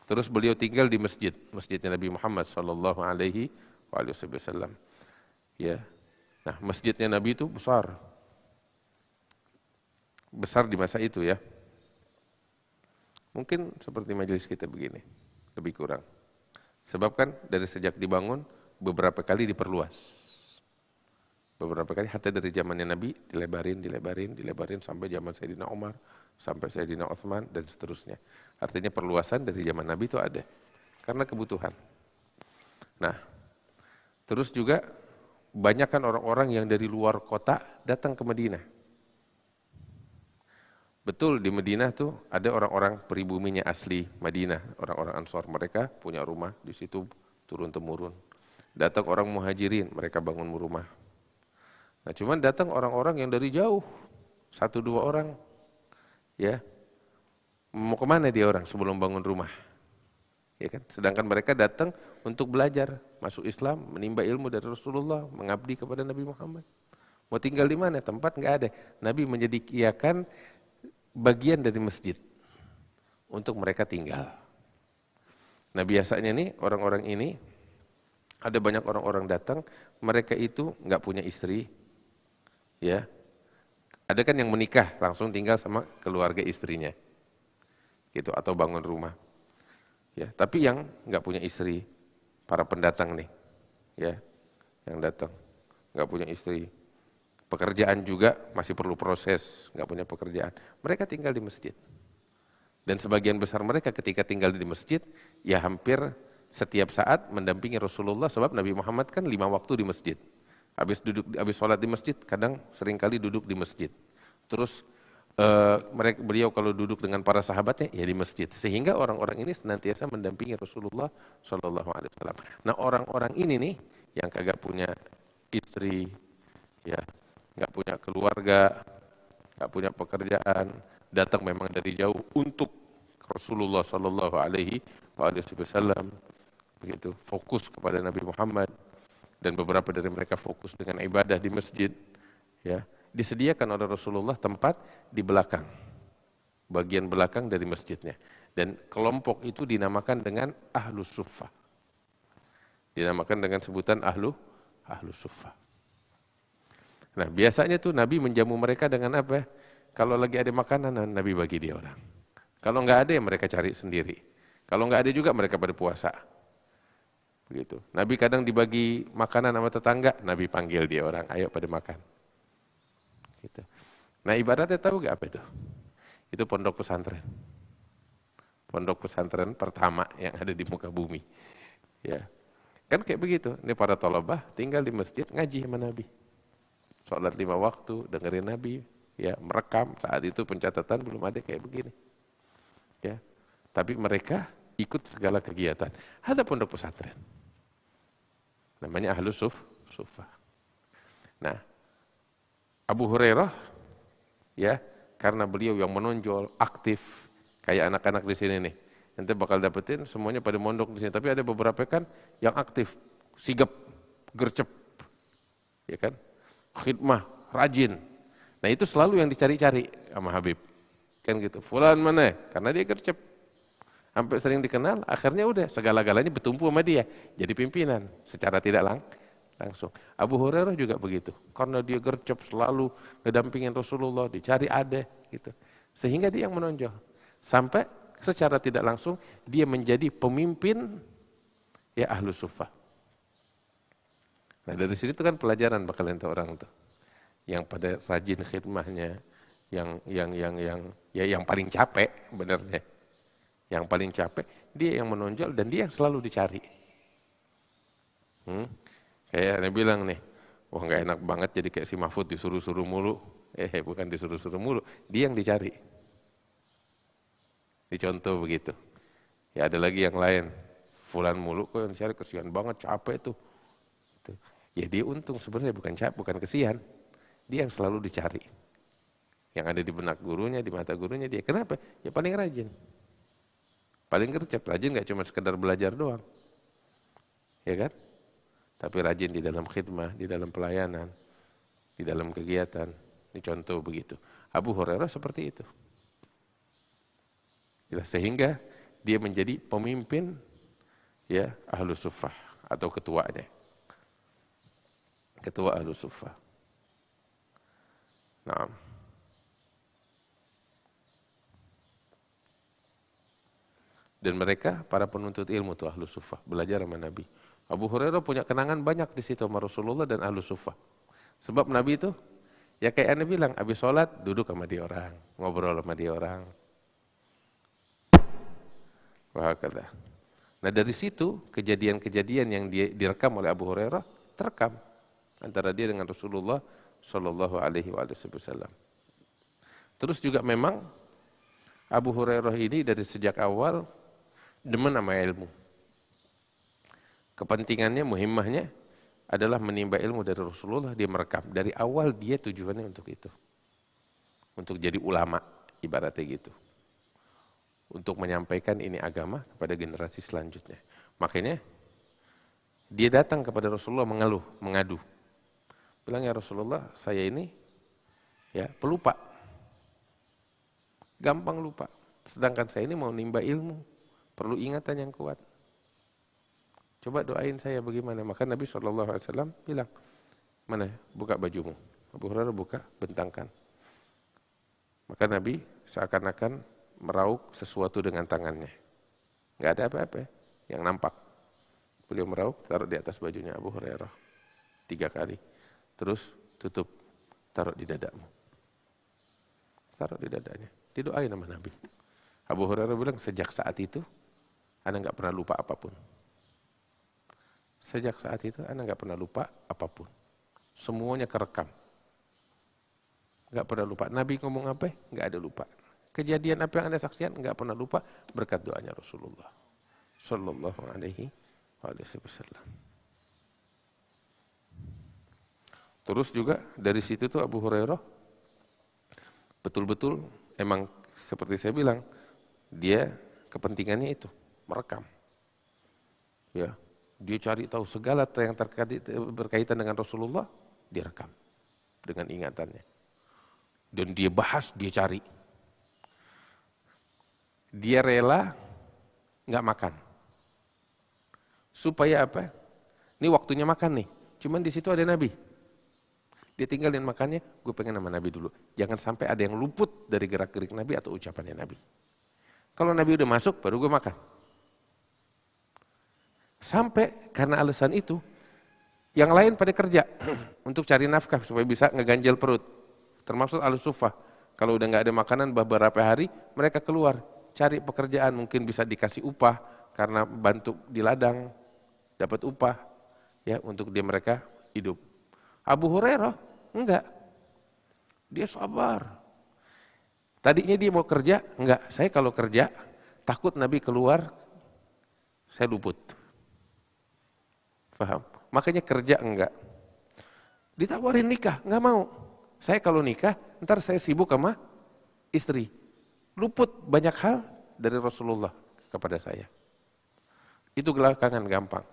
Terus beliau tinggal di masjidnya Nabi Muhammad sallallahu alaihi wasallam. Ya. Nah, masjidnya Nabi itu besar. Besar di masa itu ya. Mungkin seperti majelis kita begini, lebih kurang. Sebab kan dari sejak dibangun beberapa kali diperluas. Beberapa kali hatta dari zamannya Nabi dilebarin sampai zaman Sayyidina Umar, sampai Sayyidina Utsman dan seterusnya. Artinya perluasan dari zaman Nabi itu ada karena kebutuhan. Nah, terus juga banyakkan orang-orang yang dari luar kota datang ke Madinah. Betul, di Madinah tuh ada orang-orang peribuminya asli Madinah, orang-orang Ansor, mereka punya rumah di situ turun-temurun. Datang orang muhajirin, mereka bangun rumah. Nah, cuman datang orang-orang yang dari jauh, 1-2 orang, ya, mau kemana dia orang sebelum bangun rumah? Ya kan? Sedangkan mereka datang untuk belajar, masuk Islam, menimba ilmu dari Rasulullah, mengabdi kepada Nabi Muhammad. Mau tinggal di mana? Tempat nggak ada. Nabi menyediakan bagian dari masjid untuk mereka tinggal. Nah, biasanya nih orang-orang ini ada banyak orang-orang datang, mereka itu nggak punya istri, ya. Ada kan yang menikah langsung tinggal sama keluarga istrinya, gitu, atau bangun rumah, ya. Tapi yang nggak punya istri, para pendatang nih, ya, yang datang nggak punya istri, pekerjaan juga masih perlu proses, nggak punya pekerjaan, mereka tinggal di masjid. Dan sebagian besar mereka ketika tinggal di masjid, ya hampir setiap saat mendampingi Rasulullah, sebab Nabi Muhammad kan 5 waktu di masjid. Habis sholat di masjid, kadang seringkali duduk di masjid. Terus beliau kalau duduk dengan para sahabatnya, ya di masjid. Sehingga orang-orang ini senantiasa mendampingi Rasulullah SAW. Nah, orang-orang ini nih, yang kagak punya istri, ya, nggak punya keluarga, nggak punya pekerjaan, datang memang dari jauh untuk Rasulullah SAW. Begitu, fokus kepada Nabi Muhammad, dan beberapa dari mereka fokus dengan ibadah di masjid, ya. Disediakan oleh Rasulullah tempat di belakang, bagian belakang dari masjidnya, dan kelompok itu dinamakan dengan Ahlus Suffah, dinamakan dengan sebutan Ahlus Suffah. Nah, biasanya tuh Nabi menjamu mereka dengan apa? Kalau lagi ada makanan, Nabi bagi dia orang. Kalau nggak ada, ya mereka cari sendiri. Kalau nggak ada juga mereka pada puasa. Begitu. Nabi kadang dibagi makanan sama tetangga, Nabi panggil dia orang, ayo pada makan. Gitu. Nah ibaratnya tahu gak apa itu? Itu pondok pesantren. Pondok pesantren pertama yang ada di muka bumi. Ya, kan kayak begitu. Ini para thalabah tinggal di masjid ngaji sama Nabi. Sholat 5 waktu, dengerin Nabi, ya merekam. Saat itu pencatatan belum ada kayak begini. Ya, tapi mereka ikut segala kegiatan. Ada pondok pesantren. Namanya Ahlus Suffah. Nah, Abu Hurairah, ya, karena beliau yang menonjol, aktif, kayak anak-anak di sini nih. Nanti bakal dapetin semuanya pada mondok di sini. Tapi ada beberapa kan yang aktif, sigap, gercep, ya kan, khidmah, rajin. Nah itu selalu yang dicari-cari sama Habib, kan gitu. Fulan mana? Karena dia gercep, sampai sering dikenal. Akhirnya udah segala-galanya bertumpu sama dia, jadi pimpinan secara tidak langsung. Abu Hurairah juga begitu, karena dia gercep selalu ngedampingin Rasulullah, dicari ada gitu, sehingga dia yang menonjol. Sampai secara tidak langsung dia menjadi pemimpin ya Ahlus Suffah. Nah dari sini itu kan pelajaran bakal ente orang tuh, yang pada rajin khidmahnya, yang paling capek benernya, yang paling capek dia yang menonjol dan dia yang selalu dicari. Kayak Anda bilang nih, wah nggak enak banget jadi kayak si Mahfud disuruh-suruh mulu. Bukan disuruh-suruh mulu, dia yang dicari. Dicontoh begitu. Ya ada lagi yang lain, fulan mulu kok yang dicari, kesian banget, capek tuh. Ya dia untung sebenarnya bukan capek, bukan kesian. Dia yang selalu dicari. Yang ada di benak gurunya, di mata gurunya dia. Kenapa? Ya paling rajin. Paling gercep, rajin nggak cuma sekedar belajar doang. Ya kan? Tapi rajin di dalam khidmah, di dalam pelayanan, di dalam kegiatan. Ini contoh begitu. Abu Hurairah seperti itu. Sehingga dia menjadi pemimpin ya Ahlus Suffah atau ketuanya. Ketua Ahlus Suffah. Nah. Dan mereka para penuntut ilmu tuh Ahlus Suffah, belajar sama Nabi. Abu Hurairah punya kenangan banyak di situ sama Rasulullah dan Ahlus Suffah. Sebab Nabi itu ya kayak Anda bilang, habis sholat duduk sama dia orang, ngobrol sama dia orang. Wah kata. Nah dari situ kejadian-kejadian yang direkam oleh Abu Hurairah terekam antara dia dengan Rasulullah Shallallahu Alaihi Wasallam. Terus juga memang Abu Hurairah ini dari sejak awal demen sama ilmu. Kepentingannya, muhimmahnya adalah menimba ilmu dari Rasulullah. Dia merekam dari awal, dia tujuannya untuk itu, untuk jadi ulama ibaratnya gitu. Untuk menyampaikan ini agama kepada generasi selanjutnya. Makanya dia datang kepada Rasulullah mengeluh, mengadu. Bilang, ya Rasulullah, saya ini ya pelupa. Gampang lupa. Sedangkan saya ini mau nimba ilmu, perlu ingatan yang kuat. Coba doain saya bagaimana. Maka Nabi SAW bilang, mana buka bajumu. Abu Hurairah buka, bentangkan. Maka Nabi seakan-akan meraup sesuatu dengan tangannya. Nggak ada apa-apa yang nampak. Beliau meraup, taruh di atas bajunya Abu Hurairah 3 kali. Terus tutup, taruh di dadamu. Taruh di dadanya. Didoain sama Nabi. Abu Hurairah bilang, sejak saat itu, Anda nggak pernah lupa apapun. Sejak saat itu, Anda nggak pernah lupa apapun. Semuanya kerekam. Nggak pernah lupa. Nabi ngomong apa? Nggak ada lupa. Kejadian apa yang Anda saksikan nggak pernah lupa berkat doanya Rasulullah Sallallahu Alaihi Wasallam. Terus juga dari situ tuh Abu Hurairah betul-betul emang seperti saya bilang, dia kepentingannya itu merekam. Ya, dia cari tahu segala yang berkaitan dengan Rasulullah, dia rekam dengan ingatannya. Dan dia bahas, dia cari. Dia rela nggak makan. Supaya apa? Ini waktunya makan nih. Cuman di situ ada Nabi. Dia tinggalin makannya, gue pengen sama Nabi dulu. Jangan sampai ada yang luput dari gerak-gerik Nabi atau ucapannya Nabi. Kalau Nabi udah masuk, baru gue makan. Sampai karena alasan itu, yang lain pada kerja untuk cari nafkah supaya bisa ngeganjel perut. Termasuk al-suffah. Kalau udah nggak ada makanan beberapa hari, mereka keluar cari pekerjaan, mungkin bisa dikasih upah karena bantu di ladang, dapat upah ya untuk dia mereka hidup. Abu Hurairah enggak. Dia sabar. Tadinya dia mau kerja, enggak. Saya kalau kerja takut Nabi keluar, saya luput. Paham? Makanya kerja enggak. Ditawarin nikah, enggak mau. Saya kalau nikah, ntar saya sibuk sama istri. Luput banyak hal dari Rasulullah kepada saya. Itu belakangan gampang.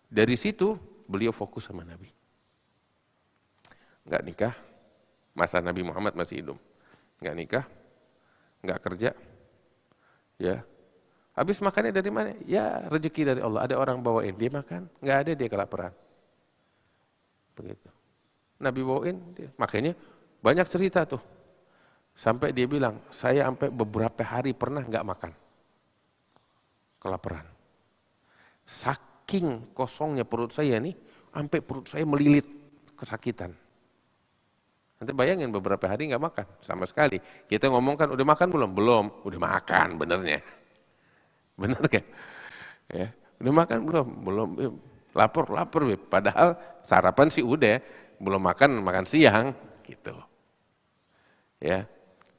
Dari situ beliau fokus sama Nabi. Enggak nikah, masa Nabi Muhammad masih hidup. Enggak nikah, enggak kerja. Ya. Habis makannya dari mana? Ya rezeki dari Allah. Ada orang bawain, dia makan. Enggak ada dia kelaparan. Begitu. Nabi bawain, dia. Makanya banyak cerita tuh. Sampai dia bilang, saya sampai beberapa hari pernah enggak makan. Kelaparan. Saking kosongnya perut saya nih, sampai perut saya melilit kesakitan. Nanti bayangin beberapa hari nggak makan sama sekali. Kita ngomongkan udah makan belum? Belum. Udah makan benernya. Bener kan? Ya. Udah makan belum? Belum. Lapar. Padahal sarapan sih udah. Belum makan siang gitu. Ya.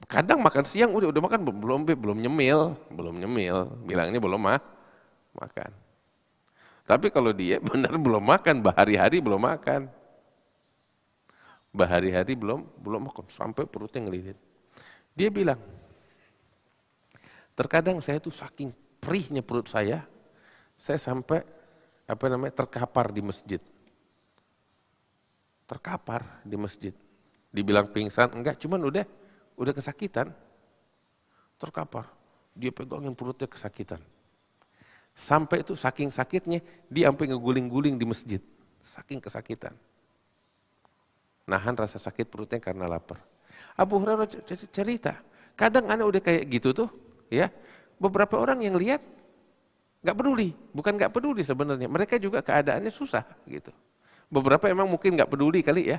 Kadang makan siang udah makan belum nyemil. Bilangnya belum makan. Tapi kalau dia benar belum makan, berhari-hari belum makan. Berhari-hari belum makan sampai perutnya ngelilit. Dia bilang, terkadang saya tuh saking perihnya perut saya sampai terkapar di masjid. Terkapar di masjid. Dibilang pingsan, enggak, cuman udah kesakitan. Terkapar. Dia pegangin perutnya kesakitan. Sampai itu saking sakitnya dia sampai ngeguling-guling di masjid. Saking kesakitan. Nahan rasa sakit perutnya karena lapar. Abu Hurairah cerita, kadang anak udah kayak gitu tuh, ya. Beberapa orang yang lihat nggak peduli, bukan nggak peduli sebenarnya, mereka juga keadaannya susah gitu. Beberapa emang mungkin nggak peduli kali ya,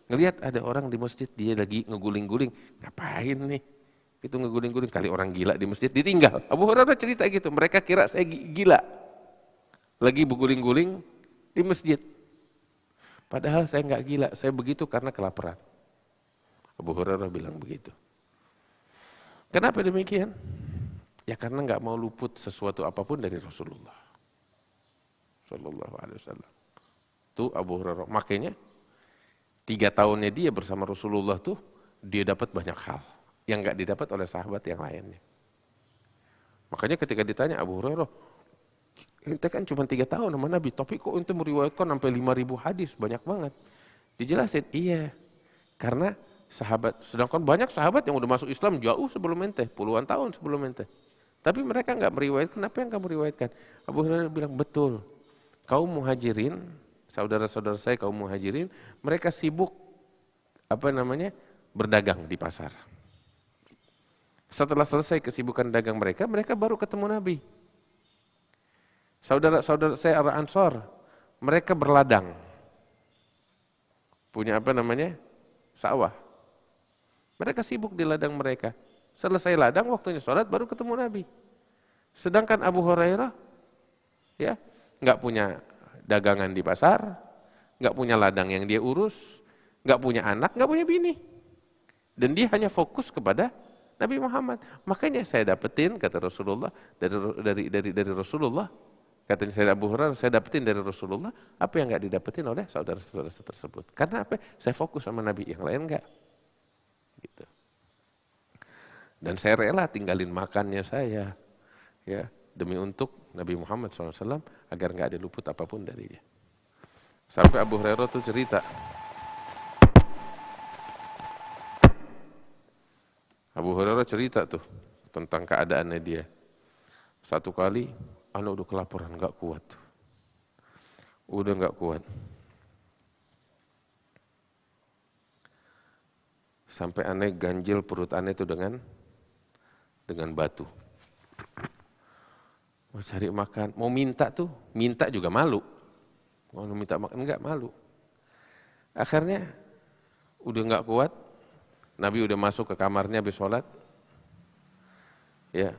ngelihat ada orang di masjid dia lagi ngeguling-guling, ngapain nih? Itu ngeguling-guling, kali orang gila di masjid, ditinggal. Abu Hurairah cerita gitu, mereka kira saya gila, lagi berguling-guling di masjid. Padahal saya nggak gila, saya begitu karena kelaparan. Abu Hurairah bilang begitu. Kenapa demikian? Ya karena nggak mau luput sesuatu apapun dari Rasulullah Sallallahu Alaihi Wasallam. Tuh Abu Hurairah. Makanya 3 tahunnya dia bersama Rasulullah tuh dia dapat banyak hal yang nggak didapat oleh sahabat yang lainnya. Makanya ketika ditanya Abu Hurairah, ente kan cuma 3 tahun sama Nabi, tapi kok ente meriwayatkan sampai 5.000 hadis, banyak banget. Dijelasin, iya, karena sahabat, sedangkan banyak sahabat yang udah masuk Islam jauh sebelum ente, puluhan tahun sebelum ente. Tapi mereka nggak meriwayatkan, apa yang kamu riwayatkan? Abu Hurairah bilang, betul, kaum muhajirin, saudara-saudara saya kaum muhajirin, mereka sibuk, berdagang di pasar. Setelah selesai kesibukan dagang mereka baru ketemu Nabi. Saudara-saudara saya Ansor, mereka berladang. Punya sawah. Mereka sibuk di ladang mereka. Selesai ladang, waktunya sholat, baru ketemu Nabi. Sedangkan Abu Hurairah, ya, nggak punya dagangan di pasar, nggak punya ladang yang dia urus, nggak punya anak, nggak punya bini. Dan dia hanya fokus kepada Nabi Muhammad. Makanya saya dapetin, kata Rasulullah, dari Rasulullah, katanya saya Abu Hurairah, saya dapetin dari Rasulullah apa yang nggak didapetin oleh saudara-saudara tersebut. Karena apa? Saya fokus sama Nabi, yang lain nggak. Gitu. Dan saya rela tinggalin makannya saya, ya, demi untuk Nabi Muhammad SAW agar nggak ada luput apapun darinya. Sampai Abu Hurairah tuh cerita, Abu Hurairah cerita tuh tentang keadaannya dia. Satu kali, anak udah kelaparan, nggak kuat. Udah nggak kuat. Sampai aneh ganjil perut aneh itu dengan batu. Mau cari makan, mau minta tuh, minta juga malu. Mau minta makan enggak, malu. Akhirnya udah enggak kuat, Nabi udah masuk ke kamarnya habis sholat. Ya,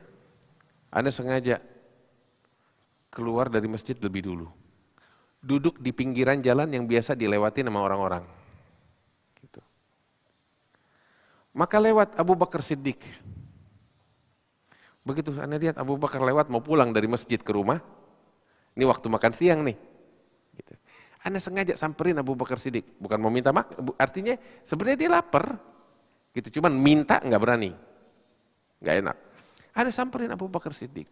Anda sengaja keluar dari masjid lebih dulu. Duduk di pinggiran jalan yang biasa dilewati sama orang-orang. Gitu. Maka lewat Abu Bakar Siddiq. Begitu Anda lihat Abu Bakar lewat mau pulang dari masjid ke rumah, ini waktu makan siang nih. Gitu. Anda sengaja samperin Abu Bakar Siddiq, bukan mau minta makan, artinya sebenarnya dia lapar. Gitu, cuman minta nggak berani, nggak enak. Anda samperin Abu Bakar Siddiq.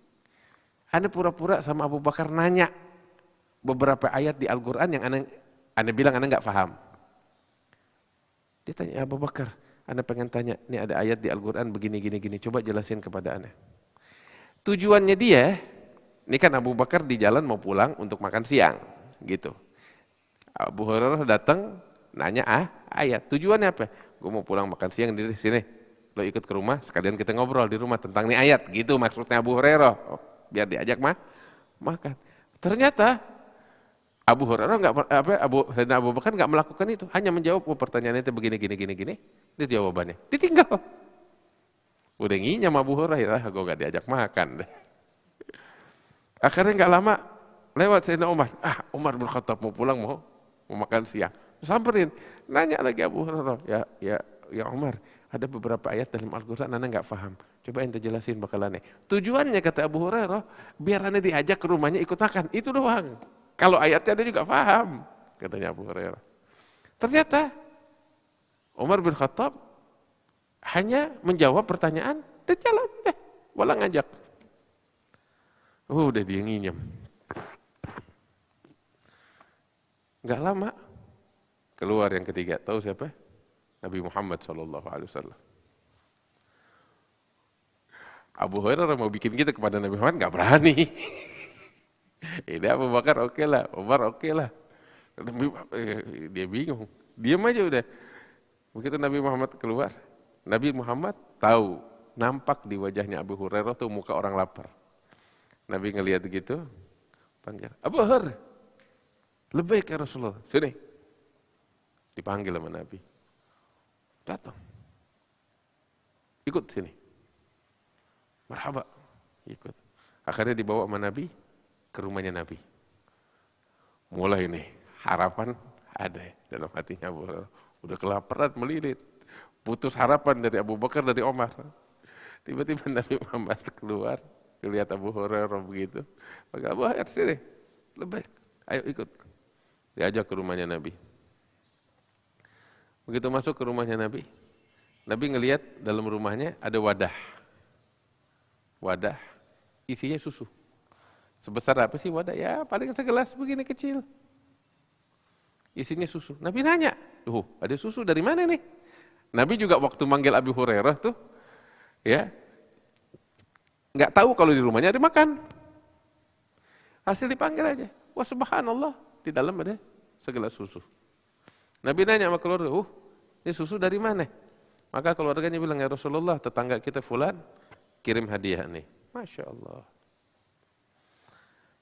Anda pura-pura sama Abu Bakar nanya beberapa ayat di Al-Quran yang Anda bilang Anda nggak paham. Dia tanya, Abu Bakar, Anda pengen tanya, ini ada ayat di Al-Quran begini, gini, coba jelasin kepada Anda. Tujuannya dia, ini kan Abu Bakar di jalan mau pulang untuk makan siang, gitu. Abu Hurairah datang, nanya ayat, tujuannya apa? Gue mau pulang makan siang di sini, lo ikut ke rumah, sekalian kita ngobrol di rumah tentang nih ayat, gitu maksudnya Abu Hurairah, biar diajak makan. Ternyata Abu Hurairah Abu Bakar nggak melakukan itu, hanya menjawab pertanyaan itu begini, itu jawabannya, ditinggal. Udah nginyam Abu Hurairah, gue gak diajak makan deh. Akhirnya nggak lama lewat Sayyidina Umar, Umar bin Khattab mau pulang mau makan siang, samperin, nanya lagi Abu Hurairah, ya Umar, ada beberapa ayat dalam Al-Quran Anda nggak paham, coba ente jelasin bakalannya. Tujuannya kata Abu Hurairah, biar Anda diajak ke rumahnya ikut makan, itu doang. Kalau ayatnya Anda juga paham, katanya Abu Hurairah. Ternyata Umar bin Khattab hanya menjawab pertanyaan dan jalan, malah ngajak. Udah dia nginyam. Nggak lama keluar yang ketiga, tahu siapa? Nabi Muhammad SAW. Abu Hurairah mau bikin gitu kepada Nabi Muhammad nggak berani. Ini Abu Bakar oke lah, Umar oke lah. Dia bingung, diam aja udah. Begitu Nabi Muhammad keluar, Nabi Muhammad tahu, nampak di wajahnya Abu Hurairah tuh muka orang lapar. Nabi ngelihat gitu, panggil, Abu Hurairah, lebih ke Rasulullah, sini. Dipanggil sama Nabi. Datang. Ikut sini. Marhaba. Ikut. Akhirnya dibawa sama Nabi ke rumahnya Nabi. Mulai nih, harapan ada dalam hatinya Abu Hurairah. Udah kelaparan melilit. Putus harapan dari Abu Bakar, dari Omar. Tiba-tiba Nabi Muhammad keluar, lihat Abu Hurairah begitu. Maka Abu Hurairah sini, lebih. Ayo ikut. Diajak ke rumahnya Nabi. Begitu masuk ke rumahnya Nabi, Nabi ngelihat dalam rumahnya ada wadah. Wadah isinya susu. Sebesar apa sih wadah? Ya paling segelas begini kecil. Isinya susu. Nabi nanya, ada susu dari mana nih? Nabi juga waktu manggil Abu Hurairah tuh, ya nggak tahu kalau di rumahnya ada makan. Hasil dipanggil aja. Wah subhanallah, di dalam ada segelas susu. Nabi nanya sama keluarga, ini susu dari mana? Maka keluarganya bilang, ya Rasulullah, tetangga kita fulan kirim hadiah nih. Masya Allah.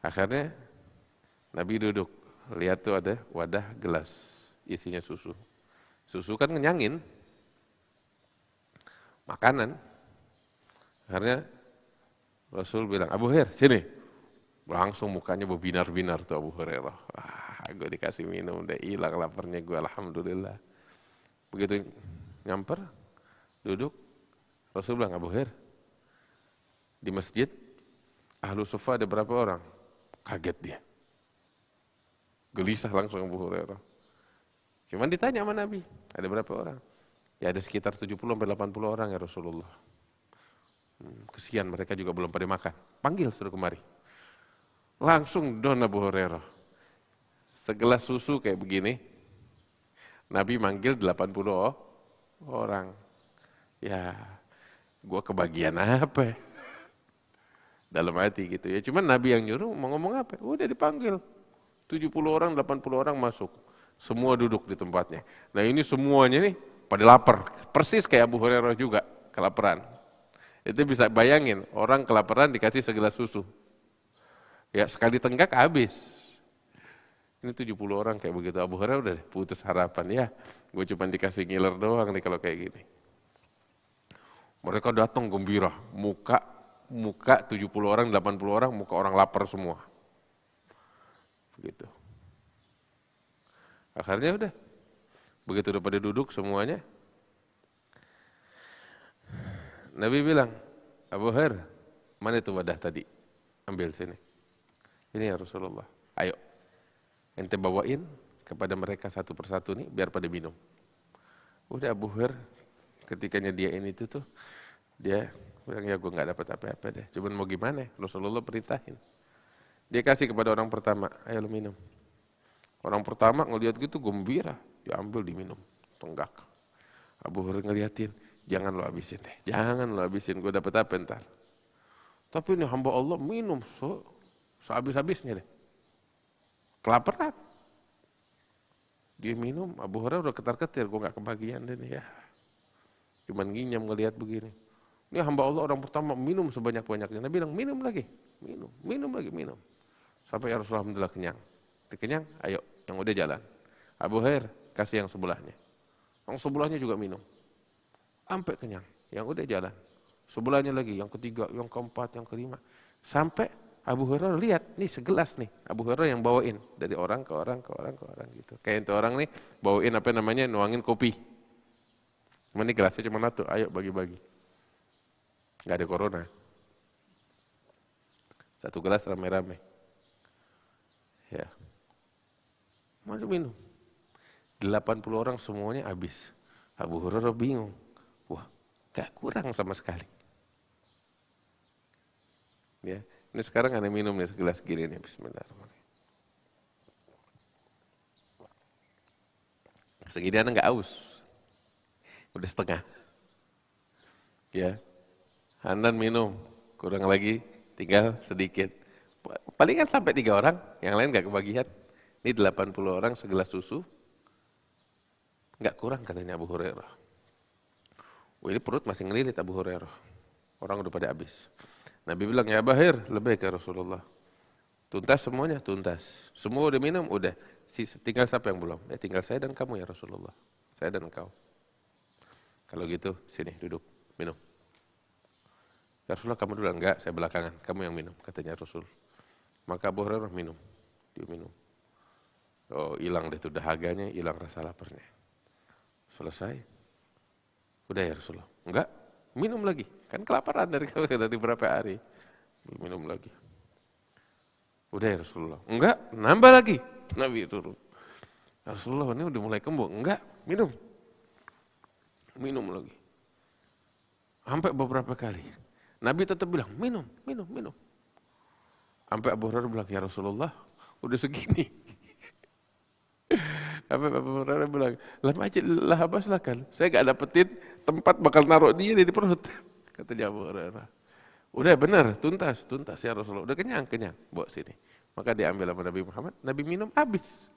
Akhirnya Nabi duduk, lihat tuh ada wadah gelas isinya susu. Susu kan ngenyangin, makanan. Akhirnya Rasul bilang, Abu Hurairah sini. Langsung mukanya berbinar-binar tuh Abu Hurairah. Gue dikasih minum, udah hilang laparnya gue, alhamdulillah. Begitu nyamper, duduk, Rasul bilang, Abu Hurairah, di masjid Ahlu Sufa ada berapa orang? Kaget dia. Gelisah langsung Abu Hurairah. Cuman ditanya sama Nabi, ada berapa orang? Ya ada sekitar 70-80 orang ya Rasulullah. Kesian mereka juga belum pada makan. Panggil suruh kemari. Langsung don Abu Hurairah. Segelas susu kayak begini, Nabi manggil 80 orang. Ya, gua kebagian apa? Dalam hati gitu ya. Cuman Nabi yang nyuruh mau ngomong apa? Udah dipanggil. 70 orang, 80 orang masuk. Semua duduk di tempatnya. Nah ini semuanya nih pada lapar. Persis kayak Abu Hurairah juga, kelaparan. Itu bisa bayangin, orang kelaparan dikasih segelas susu. Ya sekali tenggak habis. Ini 70 orang kayak begitu. Abu Hurairah udah putus harapan ya. Gue cuma dikasih ngiler doang nih kalau kayak gini. Mereka datang gembira, muka 70 orang, 80 orang, muka orang lapar semua. Begitu. Akhirnya udah, begitu udah pada duduk semuanya, Nabi bilang, Abu Hurairah, mana itu wadah tadi? Ambil sini. Ini ya Rasulullah, ayo, ente bawain kepada mereka satu persatu nih, biar pada minum. Udah Abu Hurairah, ketika nyediain itu tuh, dia bilang, ya gue gak dapat apa-apa deh, cuman mau gimana, Rasulullah perintahin. Dia kasih kepada orang pertama, ayo lu minum. Orang pertama ngelihat gitu gembira, diambil diminum, tenggak. Abu Hurairah ngeliatin, jangan lo habisin deh, jangan lo habisin, gue dapat apa ntar. Tapi ini hamba Allah minum sehabis-habisnya deh, kelaparan. Dia minum, Abu Hurairah udah ketar-ketir, gue gak kebagian deh nih ya. Cuman nginyam ngelihat begini. Ini hamba Allah orang pertama minum sebanyak-banyaknya. Nabi bilang minum lagi, minum lagi. Sampai ya Rasulullah alhamdulillah kenyang. Dikenyang, ayo yang udah jalan. Abu Hurairah kasih yang sebelahnya. Yang sebelahnya juga minum. Sampai kenyang, yang udah jalan. Sebelahnya lagi, yang ketiga, yang keempat, yang kelima. Sampai Abu Hurairah lihat, nih segelas nih. Abu Hurairah yang bawain dari orang ke orang gitu. Kayak itu orang nih bawain apa namanya, nuangin kopi. Cuma ini gelasnya cuma satu, ayo bagi-bagi. Gak ada corona. Satu gelas rame-rame. Ya. Mau minum. 80 orang semuanya habis. Abu Hurairah bingung. Wah, gak kurang sama sekali. Ya, ini sekarang ada minum nih segelas gini nih, bismillahirrahmanirrahim. Segini anak gak aus. Udah setengah. Ya. Hanan minum, kurang lagi tinggal sedikit. Palingan sampai 3 orang, yang lain gak kebagian. Ini 80 orang segelas susu, gak kurang katanya Abu Hurairah. Wah, ini perut masih ngelilit Abu Hurairah. Orang udah pada habis. Nabi bilang, ya Abu Hurairah, lebih ke Rasulullah. Tuntas semuanya, tuntas. Semua udah minum, udah. Tinggal siapa yang belum? Ya tinggal saya dan kamu ya Rasulullah. Saya dan engkau. Kalau gitu, sini duduk, minum. Ya Rasulullah kamu dulu, enggak, saya belakangan. Kamu yang minum, katanya Rasul. Maka Abu Hurairah minum. Dia minum. Oh, hilang deh tuh dahaganya, hilang rasa laparnya. Selesai. Udah ya Rasulullah. Enggak, minum lagi. Kan kelaparan dari berapa hari. Minum lagi. Udah ya Rasulullah. Enggak, nambah lagi. Nabi turun. Rasulullah ini udah mulai kembung. Enggak, minum. Minum lagi. Sampai beberapa kali. Nabi tetap bilang, minum. Sampai Abu Hurairah bilang, ya Rasulullah, udah segini. Sampai Abu Hurairah bilang, lah habas lah kan. Saya gak dapetin tempat bakal naruh dia di perut. Kata dia Abu Hurairah. Udah benar, tuntas ya Rasulullah. Udah kenyang, bawa sini. Maka diambil sama Nabi Muhammad, Nabi minum habis.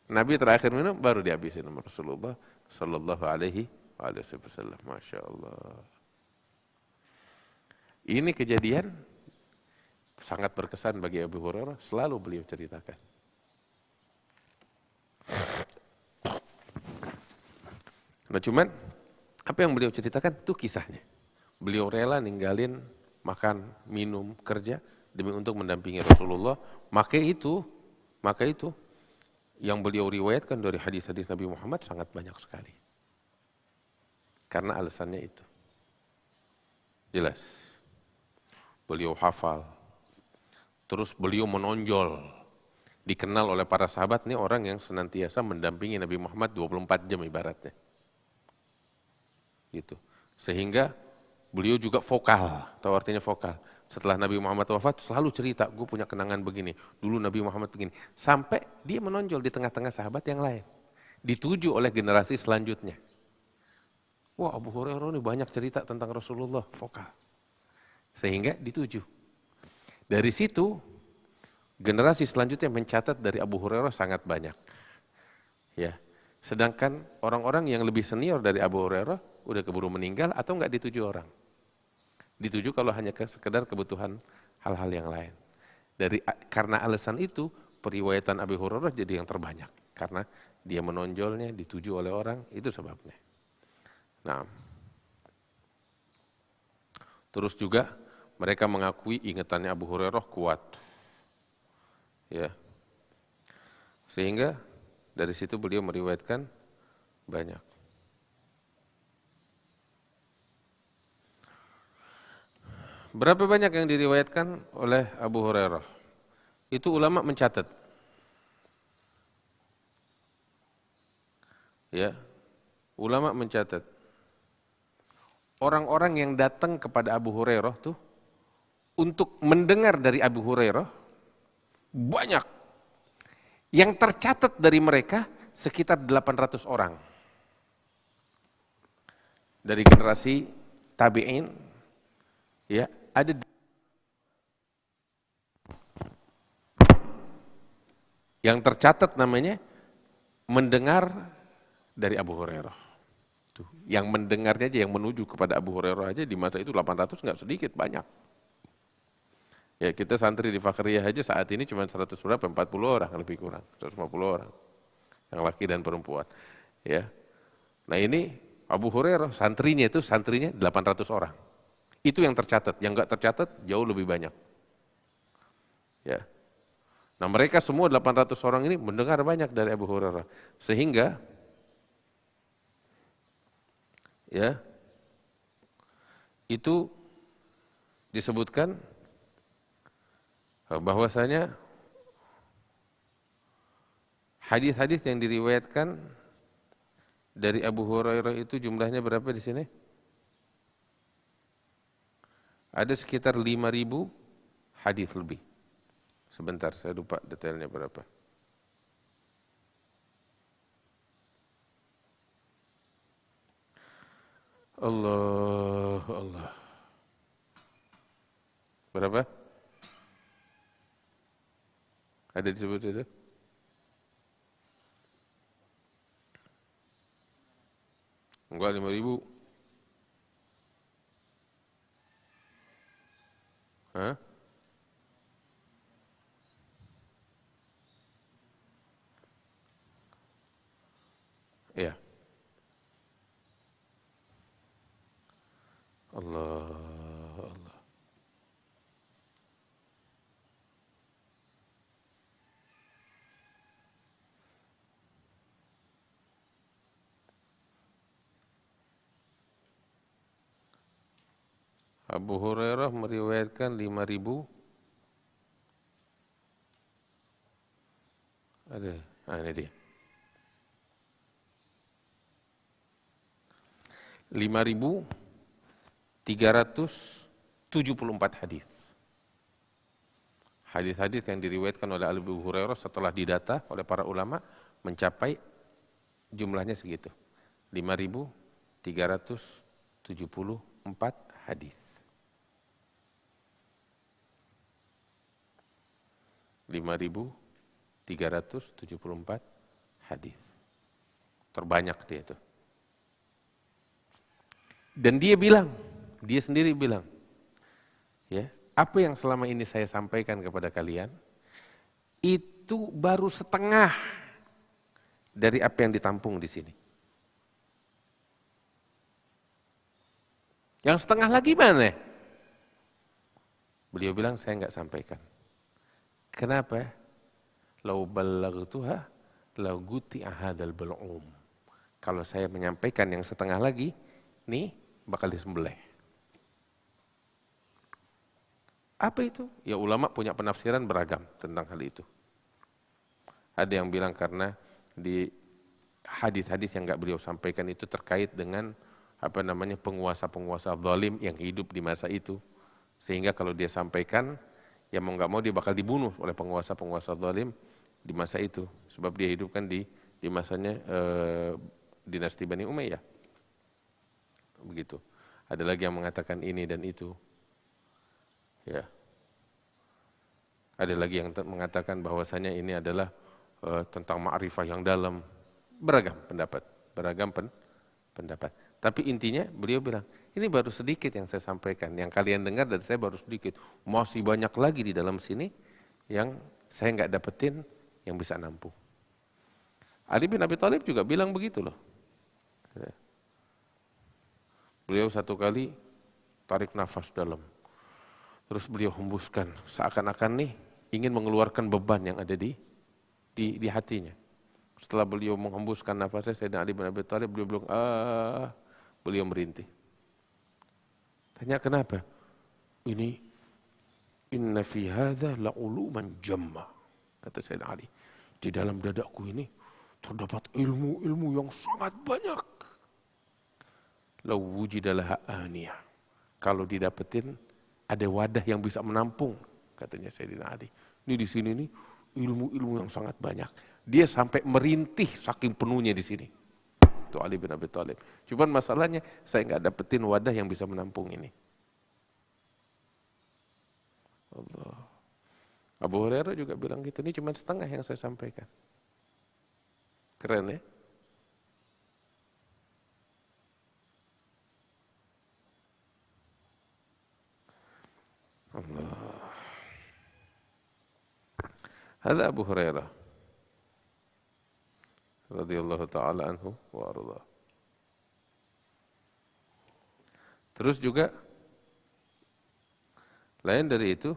Nabi terakhir minum, baru dihabisin sama Rasulullah Sallallahu Alaihi Wasallam. Masya Allah. Ini kejadian sangat berkesan bagi Abu Hurairah, selalu beliau ceritakan. Nah cuman, apa yang beliau ceritakan itu kisahnya. Beliau rela ninggalin makan, minum, kerja demi untuk mendampingi Rasulullah. Maka itu yang beliau riwayatkan dari hadis-hadis Nabi Muhammad sangat banyak sekali. Karena alasannya itu. Jelas. Beliau hafal. Terus beliau menonjol. Dikenal oleh para sahabat nih orang yang senantiasa mendampingi Nabi Muhammad 24 jam ibaratnya. Gitu. Sehingga beliau juga vokal. Tahu artinya vokal? Setelah Nabi Muhammad wafat selalu cerita, gue punya kenangan begini. Dulu Nabi Muhammad begini. Sampai dia menonjol di tengah-tengah sahabat yang lain. Dituju oleh generasi selanjutnya. Wah, Abu Hurairah ini banyak cerita tentang Rasulullah, vokal. Sehingga dituju. Dari situ, generasi selanjutnya mencatat dari Abu Hurairah sangat banyak. Ya. Sedangkan orang-orang yang lebih senior dari Abu Hurairah udah keburu meninggal atau enggak dituju orang. Dituju kalau hanya sekedar kebutuhan hal-hal yang lain. Karena alasan itu, periwayatan Abu Hurairah jadi yang terbanyak. Karena dia menonjolnya, dituju oleh orang, itu sebabnya. Nah, terus juga mereka mengakui ingatannya Abu Hurairah kuat. Ya. Sehingga dari situ beliau meriwayatkan banyak. Berapa banyak yang diriwayatkan oleh Abu Hurairah? Itu ulama mencatat. Ya. Ulama mencatat. Orang-orang yang datang kepada Abu Hurairah tuh untuk mendengar dari Abu Hurairah banyak. Yang tercatat dari mereka sekitar 800 orang. Dari generasi tabi'in, ya, ada yang tercatat namanya mendengar dari Abu Hurairah. Tuh, yang mendengarnya aja, yang menuju kepada Abu Hurairah aja di masa itu 800 nggak sedikit, banyak. Ya, kita santri di Fakhriyah aja saat ini cuma 100 berapa, 40 orang lebih kurang, 150 orang. Yang laki dan perempuan. Ya. Nah ini Abu Hurairah, santrinya 800 orang. Itu yang tercatat, yang nggak tercatat jauh lebih banyak. Ya. Nah mereka semua 800 orang ini mendengar banyak dari Abu Hurairah. Sehingga ya itu disebutkan bahwasanya hadis-hadis yang diriwayatkan dari Abu Hurairah itu jumlahnya berapa di sini? Ada sekitar 5.000 hadis lebih. Sebentar, saya lupa detailnya berapa. Allah. Berapa? Ada disebut itu? Enggak, 5.000. Hah? Iya. Allah. Abu Hurairah meriwayatkan 5.000. Ada, ini dia. 5.374 hadis. Hadis-hadis yang diriwayatkan oleh Abu Hurairah setelah didata oleh para ulama mencapai jumlahnya segitu. 5.374 hadis. 5.374 hadis. Terbanyak dia itu. Dan dia sendiri bilang, ya, apa yang selama ini saya sampaikan kepada kalian, itu baru setengah dari apa yang ditampung di sini. Yang setengah lagi mana? Beliau bilang, saya enggak sampaikan. Kenapa? Lau ballaghtuha lau guti'a hadzal bal'um. Kalau saya menyampaikan yang setengah lagi, nih bakal disembelih. Apa itu? Ya ulama punya penafsiran beragam tentang hal itu. Ada yang bilang karena di hadis-hadis yang enggak beliau sampaikan itu terkait dengan penguasa-penguasa zalim yang hidup di masa itu. Sehingga kalau dia sampaikan, ya mau nggak mau dia bakal dibunuh oleh penguasa-penguasa zalim di masa itu. Sebab dia hidup kan di masanya dinasti Bani Umayyah. Begitu. Ada lagi yang mengatakan ini dan itu. Ya. Ada lagi yang mengatakan bahwasanya ini adalah tentang ma'rifah yang dalam. Beragam pendapat. Tapi intinya beliau bilang, ini baru sedikit yang saya sampaikan. Yang kalian dengar dari saya baru sedikit. Masih banyak lagi di dalam sini yang saya nggak dapetin yang bisa nampung. Ali bin Abi Thalib juga bilang begitu loh. Beliau satu kali tarik nafas dalam. Terus beliau hembuskan, seakan-akan nih ingin mengeluarkan beban yang ada di hatinya. Setelah beliau menghembuskan nafasnya, Sayyidina Ali bin Abi Thalib, beliau bilang, beliau merintih. Tanya kenapa? Ini, inna fi hadza la'uluman jamma. Kata Sayyidina Ali, di dalam dadaku ini terdapat ilmu-ilmu yang sangat banyak. Lau wujidalaha aniyah. Kalau didapetin, ada wadah yang bisa menampung, katanya Sayyidina Ali. Ini di sini nih ilmu-ilmu yang sangat banyak. Dia sampai merintih saking penuhnya di sini. Itu Ali bin Abi Thalib. Cuman masalahnya saya nggak dapetin wadah yang bisa menampung ini. Allah. Abu Hurairah juga bilang gitu. Ini cuma setengah yang saya sampaikan. Keren ya? Allah. Hada Abu Hurairah radhiyallahu taala anhu wa arda. Terus juga lain dari itu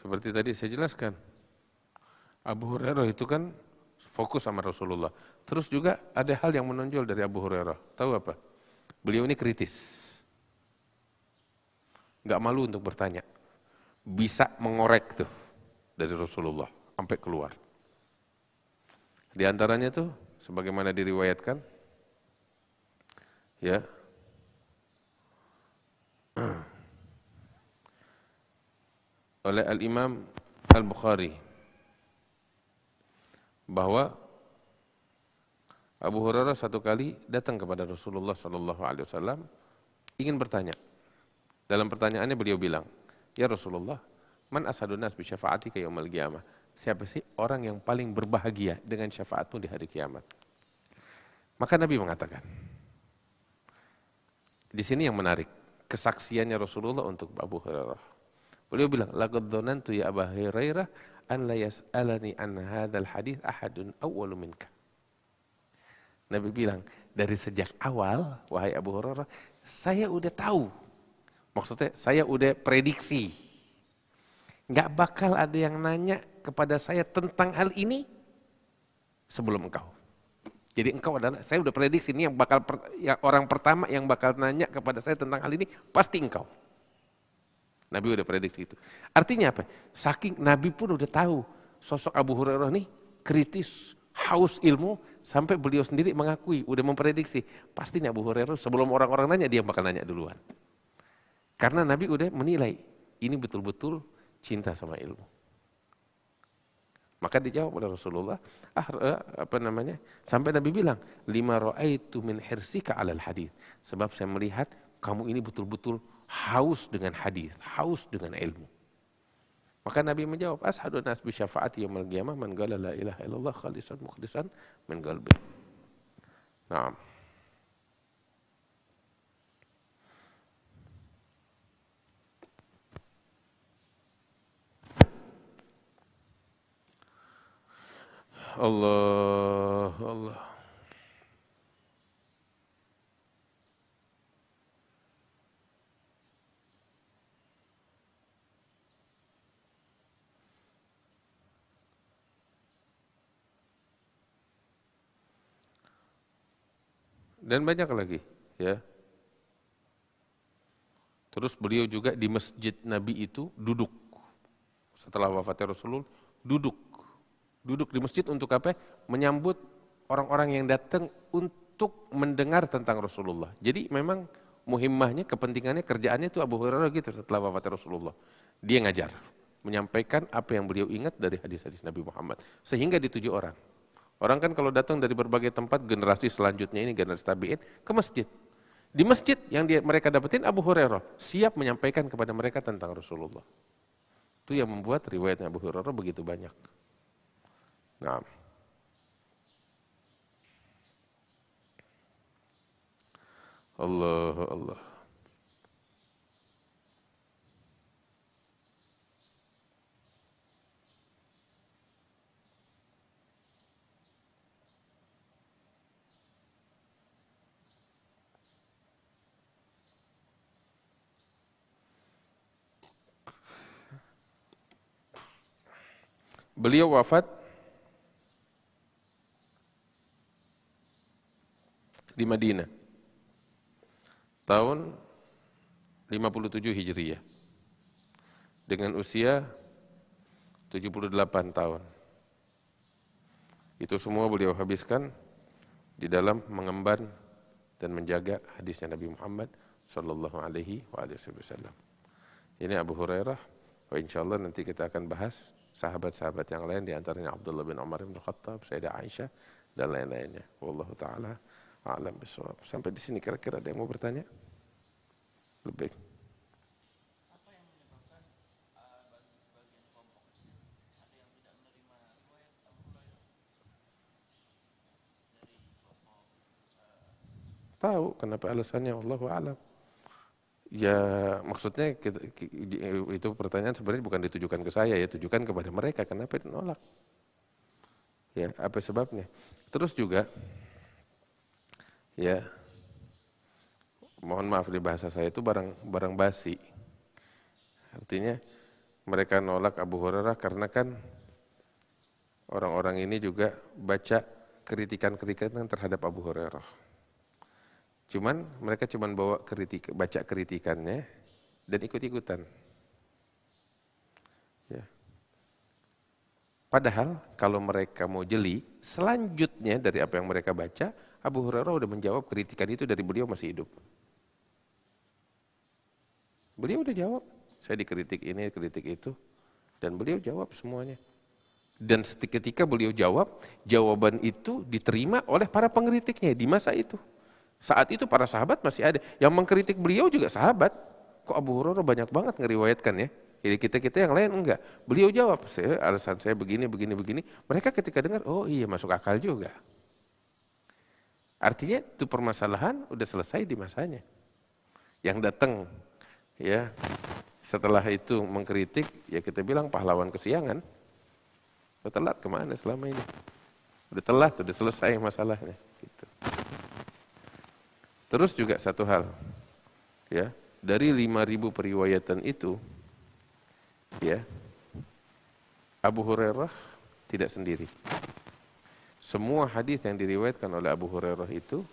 seperti tadi saya jelaskan, Abu Hurairah itu kan fokus sama Rasulullah. Terus juga ada hal yang menonjol dari Abu Hurairah. Tahu apa? Beliau ini kritis. Nggak malu untuk bertanya. Bisa mengorek tuh dari Rasulullah sampai keluar. Di antaranya tuh, sebagaimana diriwayatkan, ya, oleh Al-Imam Al-Bukhari bahwa Abu Hurairah satu kali datang kepada Rasulullah SAW ingin bertanya. Dalam pertanyaannya beliau bilang, ya Rasulullah, man asadun nas bi syafa'atika yaumil qiyamah? Siapa sih orang yang paling berbahagia dengan syafaatmu di hari kiamat? Maka Nabi mengatakan, di sini yang menarik, kesaksiannya Rasulullah untuk Abu Hurairah. Beliau bilang, laqad dhanantu ya Abu Hurairah an la yas'alani an hadzal hadits ahadun awwalu minka. Nabi bilang, dari sejak awal, wahai Abu Hurairah, saya udah tahu. Maksudnya saya udah prediksi. Nggak bakal ada yang nanya kepada saya tentang hal ini sebelum engkau. Jadi engkau adalah, saya udah prediksi ini yang bakal orang pertama yang bakal nanya kepada saya tentang hal ini pasti engkau. Nabi udah prediksi itu. Artinya apa? Saking Nabi pun udah tahu sosok Abu Hurairah nih kritis, haus ilmu, sampai beliau sendiri mengakui, udah memprediksi. Pastinya Abu Hurairah sebelum orang-orang nanya, dia bakal nanya duluan. Karena Nabi udah menilai, ini betul-betul cinta sama ilmu. Maka dijawab oleh Rasulullah, sampai Nabi bilang, lima ra'aitu min hirsika 'alal hadits. Sebab saya melihat kamu ini betul-betul haus dengan hadis, haus dengan ilmu. Maka Nabi menjawab, ashadun nas bi syafaati yaumil qiyamah man qala la ilaha illallah khalisan mukhlishan min qalbi. Naam. Allah. Dan banyak lagi, ya. Terus beliau juga di masjid Nabi itu duduk. Setelah wafatnya Rasulullah, duduk di masjid untuk apa? Menyambut orang-orang yang datang untuk mendengar tentang Rasulullah. Jadi memang muhimmahnya, kepentingannya, kerjaannya itu Abu Hurairah gitu setelah wafatnya Rasulullah. Dia ngajar, menyampaikan apa yang beliau ingat dari hadis-hadis Nabi Muhammad. Sehingga dituju orang. Orang kan kalau datang dari berbagai tempat, generasi selanjutnya ini, generasi tabi'in, ke masjid. Di masjid yang mereka dapetin, Abu Hurairah siap menyampaikan kepada mereka tentang Rasulullah. Itu yang membuat riwayatnya Abu Hurairah begitu banyak. Nah, Allah. Beliau wafat di Madinah tahun 57 Hijriyah dengan usia 78 tahun. Itu semua beliau habiskan di dalam mengemban dan menjaga hadisnya Nabi Muhammad sallallahu alaihi wasallam. Ini Abu Hurairah. Insyaallah nanti kita akan bahas sahabat-sahabat yang lain, di antaranya Abdullah bin Umar bin Khattab, Sayyidah Aisyah dan lain-lainnya. Wallahu taala a'lam bishawab. Sampai di sini kira-kira ada yang mau bertanya? Lebih. Apa yang menyebabkan bagi sebagian kelompok ada yang tidak menerima riwayat Abu Hurairah dari kelompok? Tahu kenapa alasannya, wallahu a'lam. Ya maksudnya itu pertanyaan sebenarnya bukan ditujukan ke saya, ya tujukan kepada mereka, kenapa itu nolak? Ya apa sebabnya? Terus juga ya mohon maaf di bahasa saya itu barang basi. Artinya mereka nolak Abu Hurairah karena kan orang-orang ini juga baca kritikan-kritikan terhadap Abu Hurairah. Cuman mereka cuman baca kritikannya dan ikut-ikutan. Ya. Padahal kalau mereka mau jeli, selanjutnya dari apa yang mereka baca, Abu Hurairah udah menjawab kritikan itu dari beliau masih hidup. Beliau udah jawab, saya dikritik ini, kritik itu, dan beliau jawab semuanya. Dan ketika beliau jawab, jawaban itu diterima oleh para pengkritiknya di masa itu. Saat itu para sahabat masih ada. Yang mengkritik beliau juga sahabat. Kok Abu Hurairah banyak banget ngeriwayatkan ya? Jadi kita yang lain enggak. Beliau jawab, alasan saya begini. Mereka ketika dengar, oh iya masuk akal juga. Artinya itu permasalahan udah selesai di masanya. Yang datang ya setelah itu mengkritik, ya kita bilang pahlawan kesiangan. Udah telat kemana selama ini? Udah telat, udah selesai masalahnya. Gitu. Terus juga satu hal, ya dari 5.000 periwayatan itu, ya Abu Hurairah tidak sendiri. Semua hadis yang diriwayatkan oleh Abu Hurairah itu,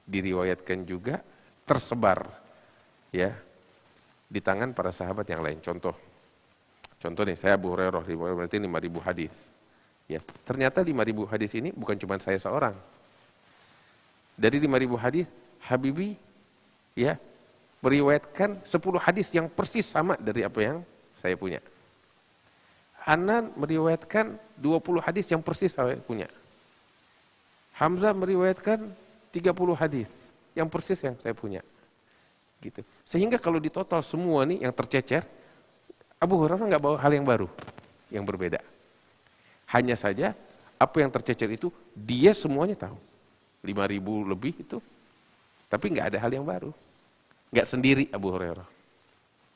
diriwayatkan juga tersebar, ya di tangan para sahabat yang lain. Contoh nih, saya Abu Hurairah berarti 5.000 hadis. Ya, ternyata 5.000 hadis ini bukan cuma saya seorang. Dari 5.000 hadis, Habibi ya meriwayatkan 10 hadis yang persis sama dari apa yang saya punya. Anan meriwayatkan 20 hadis yang persis saya punya. Hamzah meriwayatkan 30 hadis yang persis yang saya punya. Gitu. Sehingga kalau ditotal semua nih yang tercecer, Abu Hurairah nggak bawa hal yang baru, yang berbeda. Hanya saja apa yang tercecer itu dia semuanya tahu. 5.000 lebih itu. Tapi nggak ada hal yang baru. Nggak sendiri Abu Hurairah.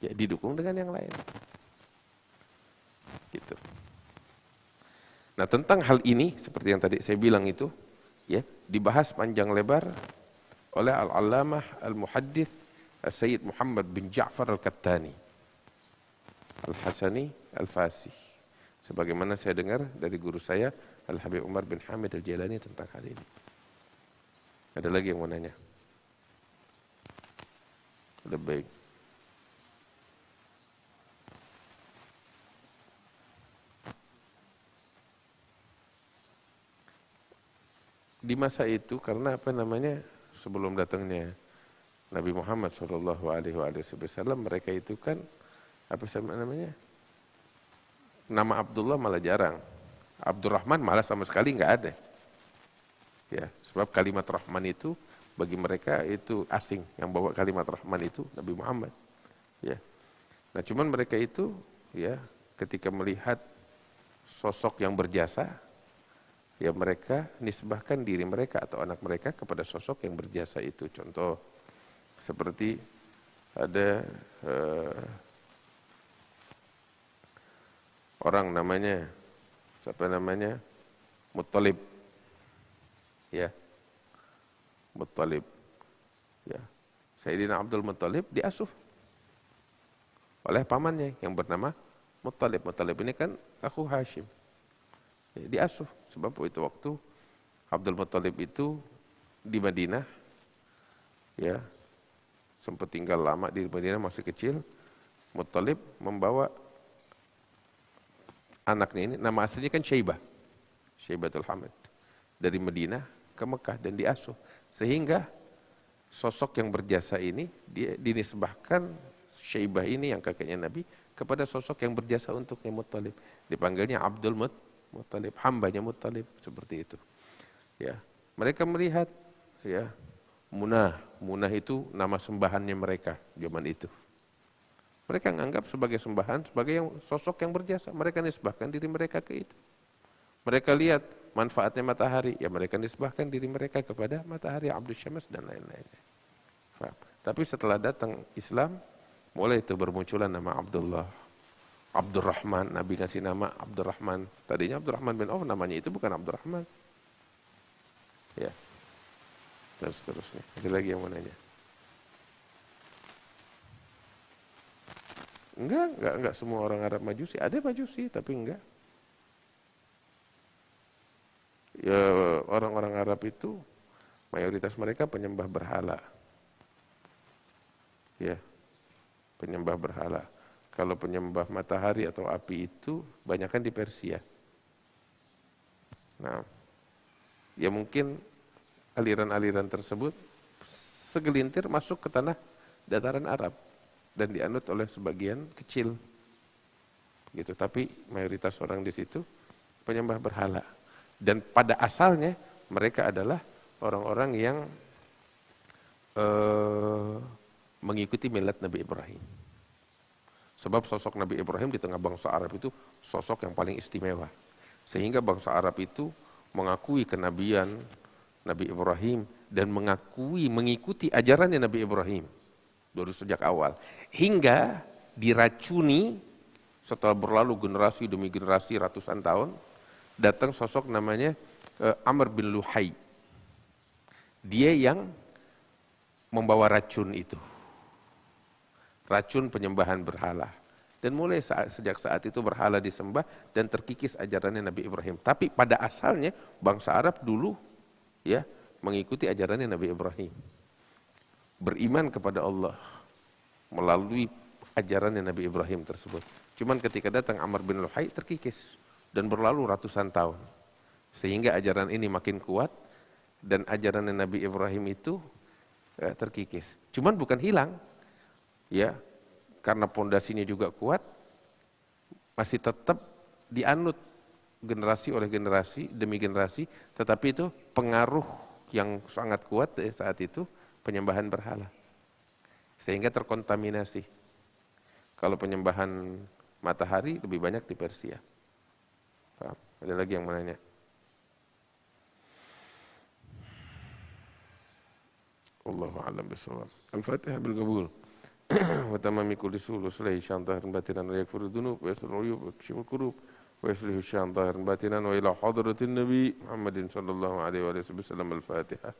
Ya didukung dengan yang lain. Gitu. Nah tentang hal ini seperti yang tadi saya bilang itu, ya dibahas panjang lebar oleh Al-Allamah Al-Muhaddits Sayyid Muhammad bin Ja'far Al-Kattani Al-Hasani Al-Fasih. Sebagaimana saya dengar dari guru saya Al-Habib Umar bin Hamid Al-Jailani tentang hal ini. Ada lagi yang mau nanya? Udah baik. Di masa itu karena apa namanya, sebelum datangnya Nabi Muhammad SAW, mereka itu kan apa namanya, nama Abdullah malah jarang. Abdurrahman malah sama sekali nggak ada. Ya, sebab kalimat Rahman itu bagi mereka itu asing. Yang bawa kalimat Rahman itu Nabi Muhammad. Ya. Nah, cuman mereka itu ya ketika melihat sosok yang berjasa, ya mereka nisbahkan diri mereka atau anak mereka kepada sosok yang berjasa itu. Contoh seperti ada orang namanya siapa namanya Muttalib, ya Muttalib, ya Sayyidina Abdul Muttalib diasuh oleh pamannya yang bernama Muttalib. Muttalib ini kan aku Hashim, ya, diasuh sebab itu waktu Abdul Muttalib itu di Madinah, ya sempat tinggal lama di Madinah masih kecil. Muttalib membawa anaknya ini, nama aslinya kan Syaibatul Hamid, dari Madinah ke Mekah dan diasuh. Sehingga sosok yang berjasa ini dia dinisbahkan Syaibah ini yang kakeknya Nabi kepada sosok yang berjasa untuknya Muttalib. Dipanggilnya Abdul Muttalib, hambanya Muttalib, seperti itu. Ya, mereka melihat ya Munah itu nama sembahannya mereka zaman itu. Mereka menganggap sebagai sembahan, sebagai yang sosok yang berjasa. Mereka nisbahkan diri mereka ke itu. Mereka lihat manfaatnya matahari, ya mereka nisbahkan diri mereka kepada matahari, Abdus Syams dan lain-lainnya. Tapi setelah datang Islam, mulai itu bermunculan nama Abdullah, Abdurrahman. Nabi ngasih nama Abdurrahman. Tadinya Abdurrahman bin Auf, namanya itu bukan Abdurrahman. Ya, dan seterusnya. Ada lagi yang mau nanya? Enggak semua orang Arab Majusi. Ada Majusi, tapi enggak. Ya, orang-orang Arab itu mayoritas mereka penyembah berhala. Ya, penyembah berhala. Kalau penyembah matahari atau api itu banyakkan di Persia. Nah, ya mungkin aliran-aliran tersebut segelintir masuk ke tanah dataran Arab dan dianut oleh sebagian kecil, gitu. Tapi mayoritas orang di situ penyembah berhala. Dan pada asalnya mereka adalah orang-orang yang mengikuti milat Nabi Ibrahim. Sebab sosok Nabi Ibrahim di tengah bangsa Arab itu sosok yang paling istimewa. Sehingga bangsa Arab itu mengakui kenabian Nabi Ibrahim dan mengikuti ajarannya Nabi Ibrahim dari sejak awal. Hingga diracuni setelah berlalu generasi demi generasi ratusan tahun, datang sosok namanya Amr bin Luhai. Dia yang membawa racun itu. Racun penyembahan berhala. Dan mulai sejak saat itu berhala disembah dan terkikis ajarannya Nabi Ibrahim. Tapi pada asalnya bangsa Arab dulu ya mengikuti ajarannya Nabi Ibrahim. Beriman kepada Allah melalui ajarannya Nabi Ibrahim tersebut. Cuman ketika datang Amr bin Luhai terkikis dan berlalu ratusan tahun. Sehingga ajaran ini makin kuat dan ajarannya Nabi Ibrahim itu terkikis. Cuman bukan hilang. Ya, karena pondasinya juga kuat, masih tetap dianut generasi oleh generasi demi generasi, tetapi itu pengaruh yang sangat kuat saat itu penyembahan berhala. Sehingga terkontaminasi. Kalau penyembahan matahari lebih banyak di Persia. Paham? Ada lagi yang menanya? Allahu a'lam bishawab. Al-Fatihah bil qabul. Wa tamami kulli sulh sulai syan dhahiran batinan wa yakfuru dhunub wa yasru uyub wa yakshiful kurub wa yuslihu syan dhahiran batinan wa ila hadratin nabi Muhammadin sallallahu alaihi wa sallam. Al-Fatihah.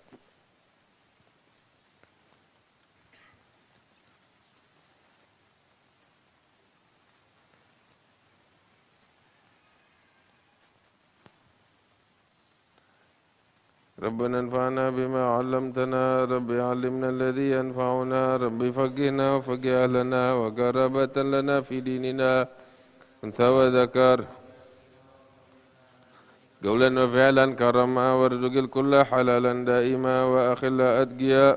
ربنا انفعنا بما علمتنا رب علمنا الذي ينفعنا رب فقهنا وفقه أهلنا وقرابة لنا في ديننا أنثى وذكر قولا وفعلا كرما وارزق الكل حلالا دائما وأخلا أتقيا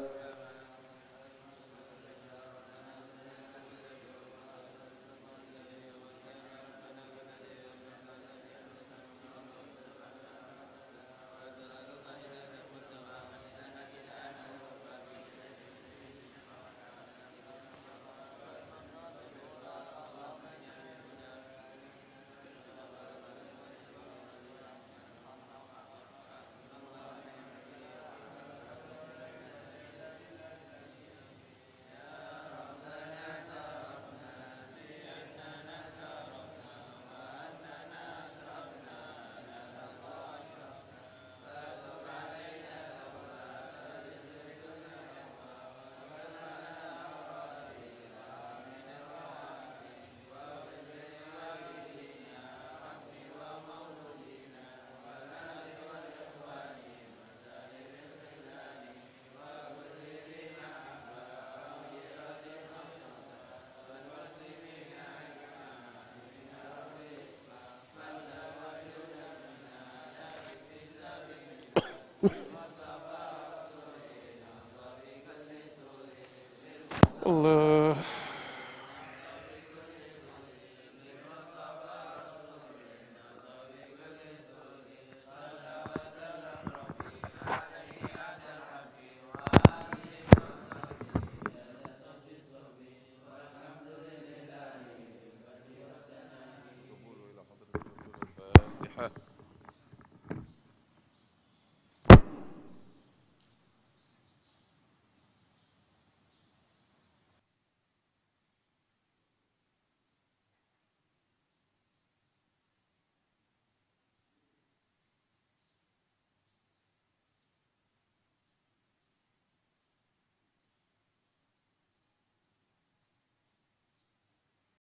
Allah. Fatihah.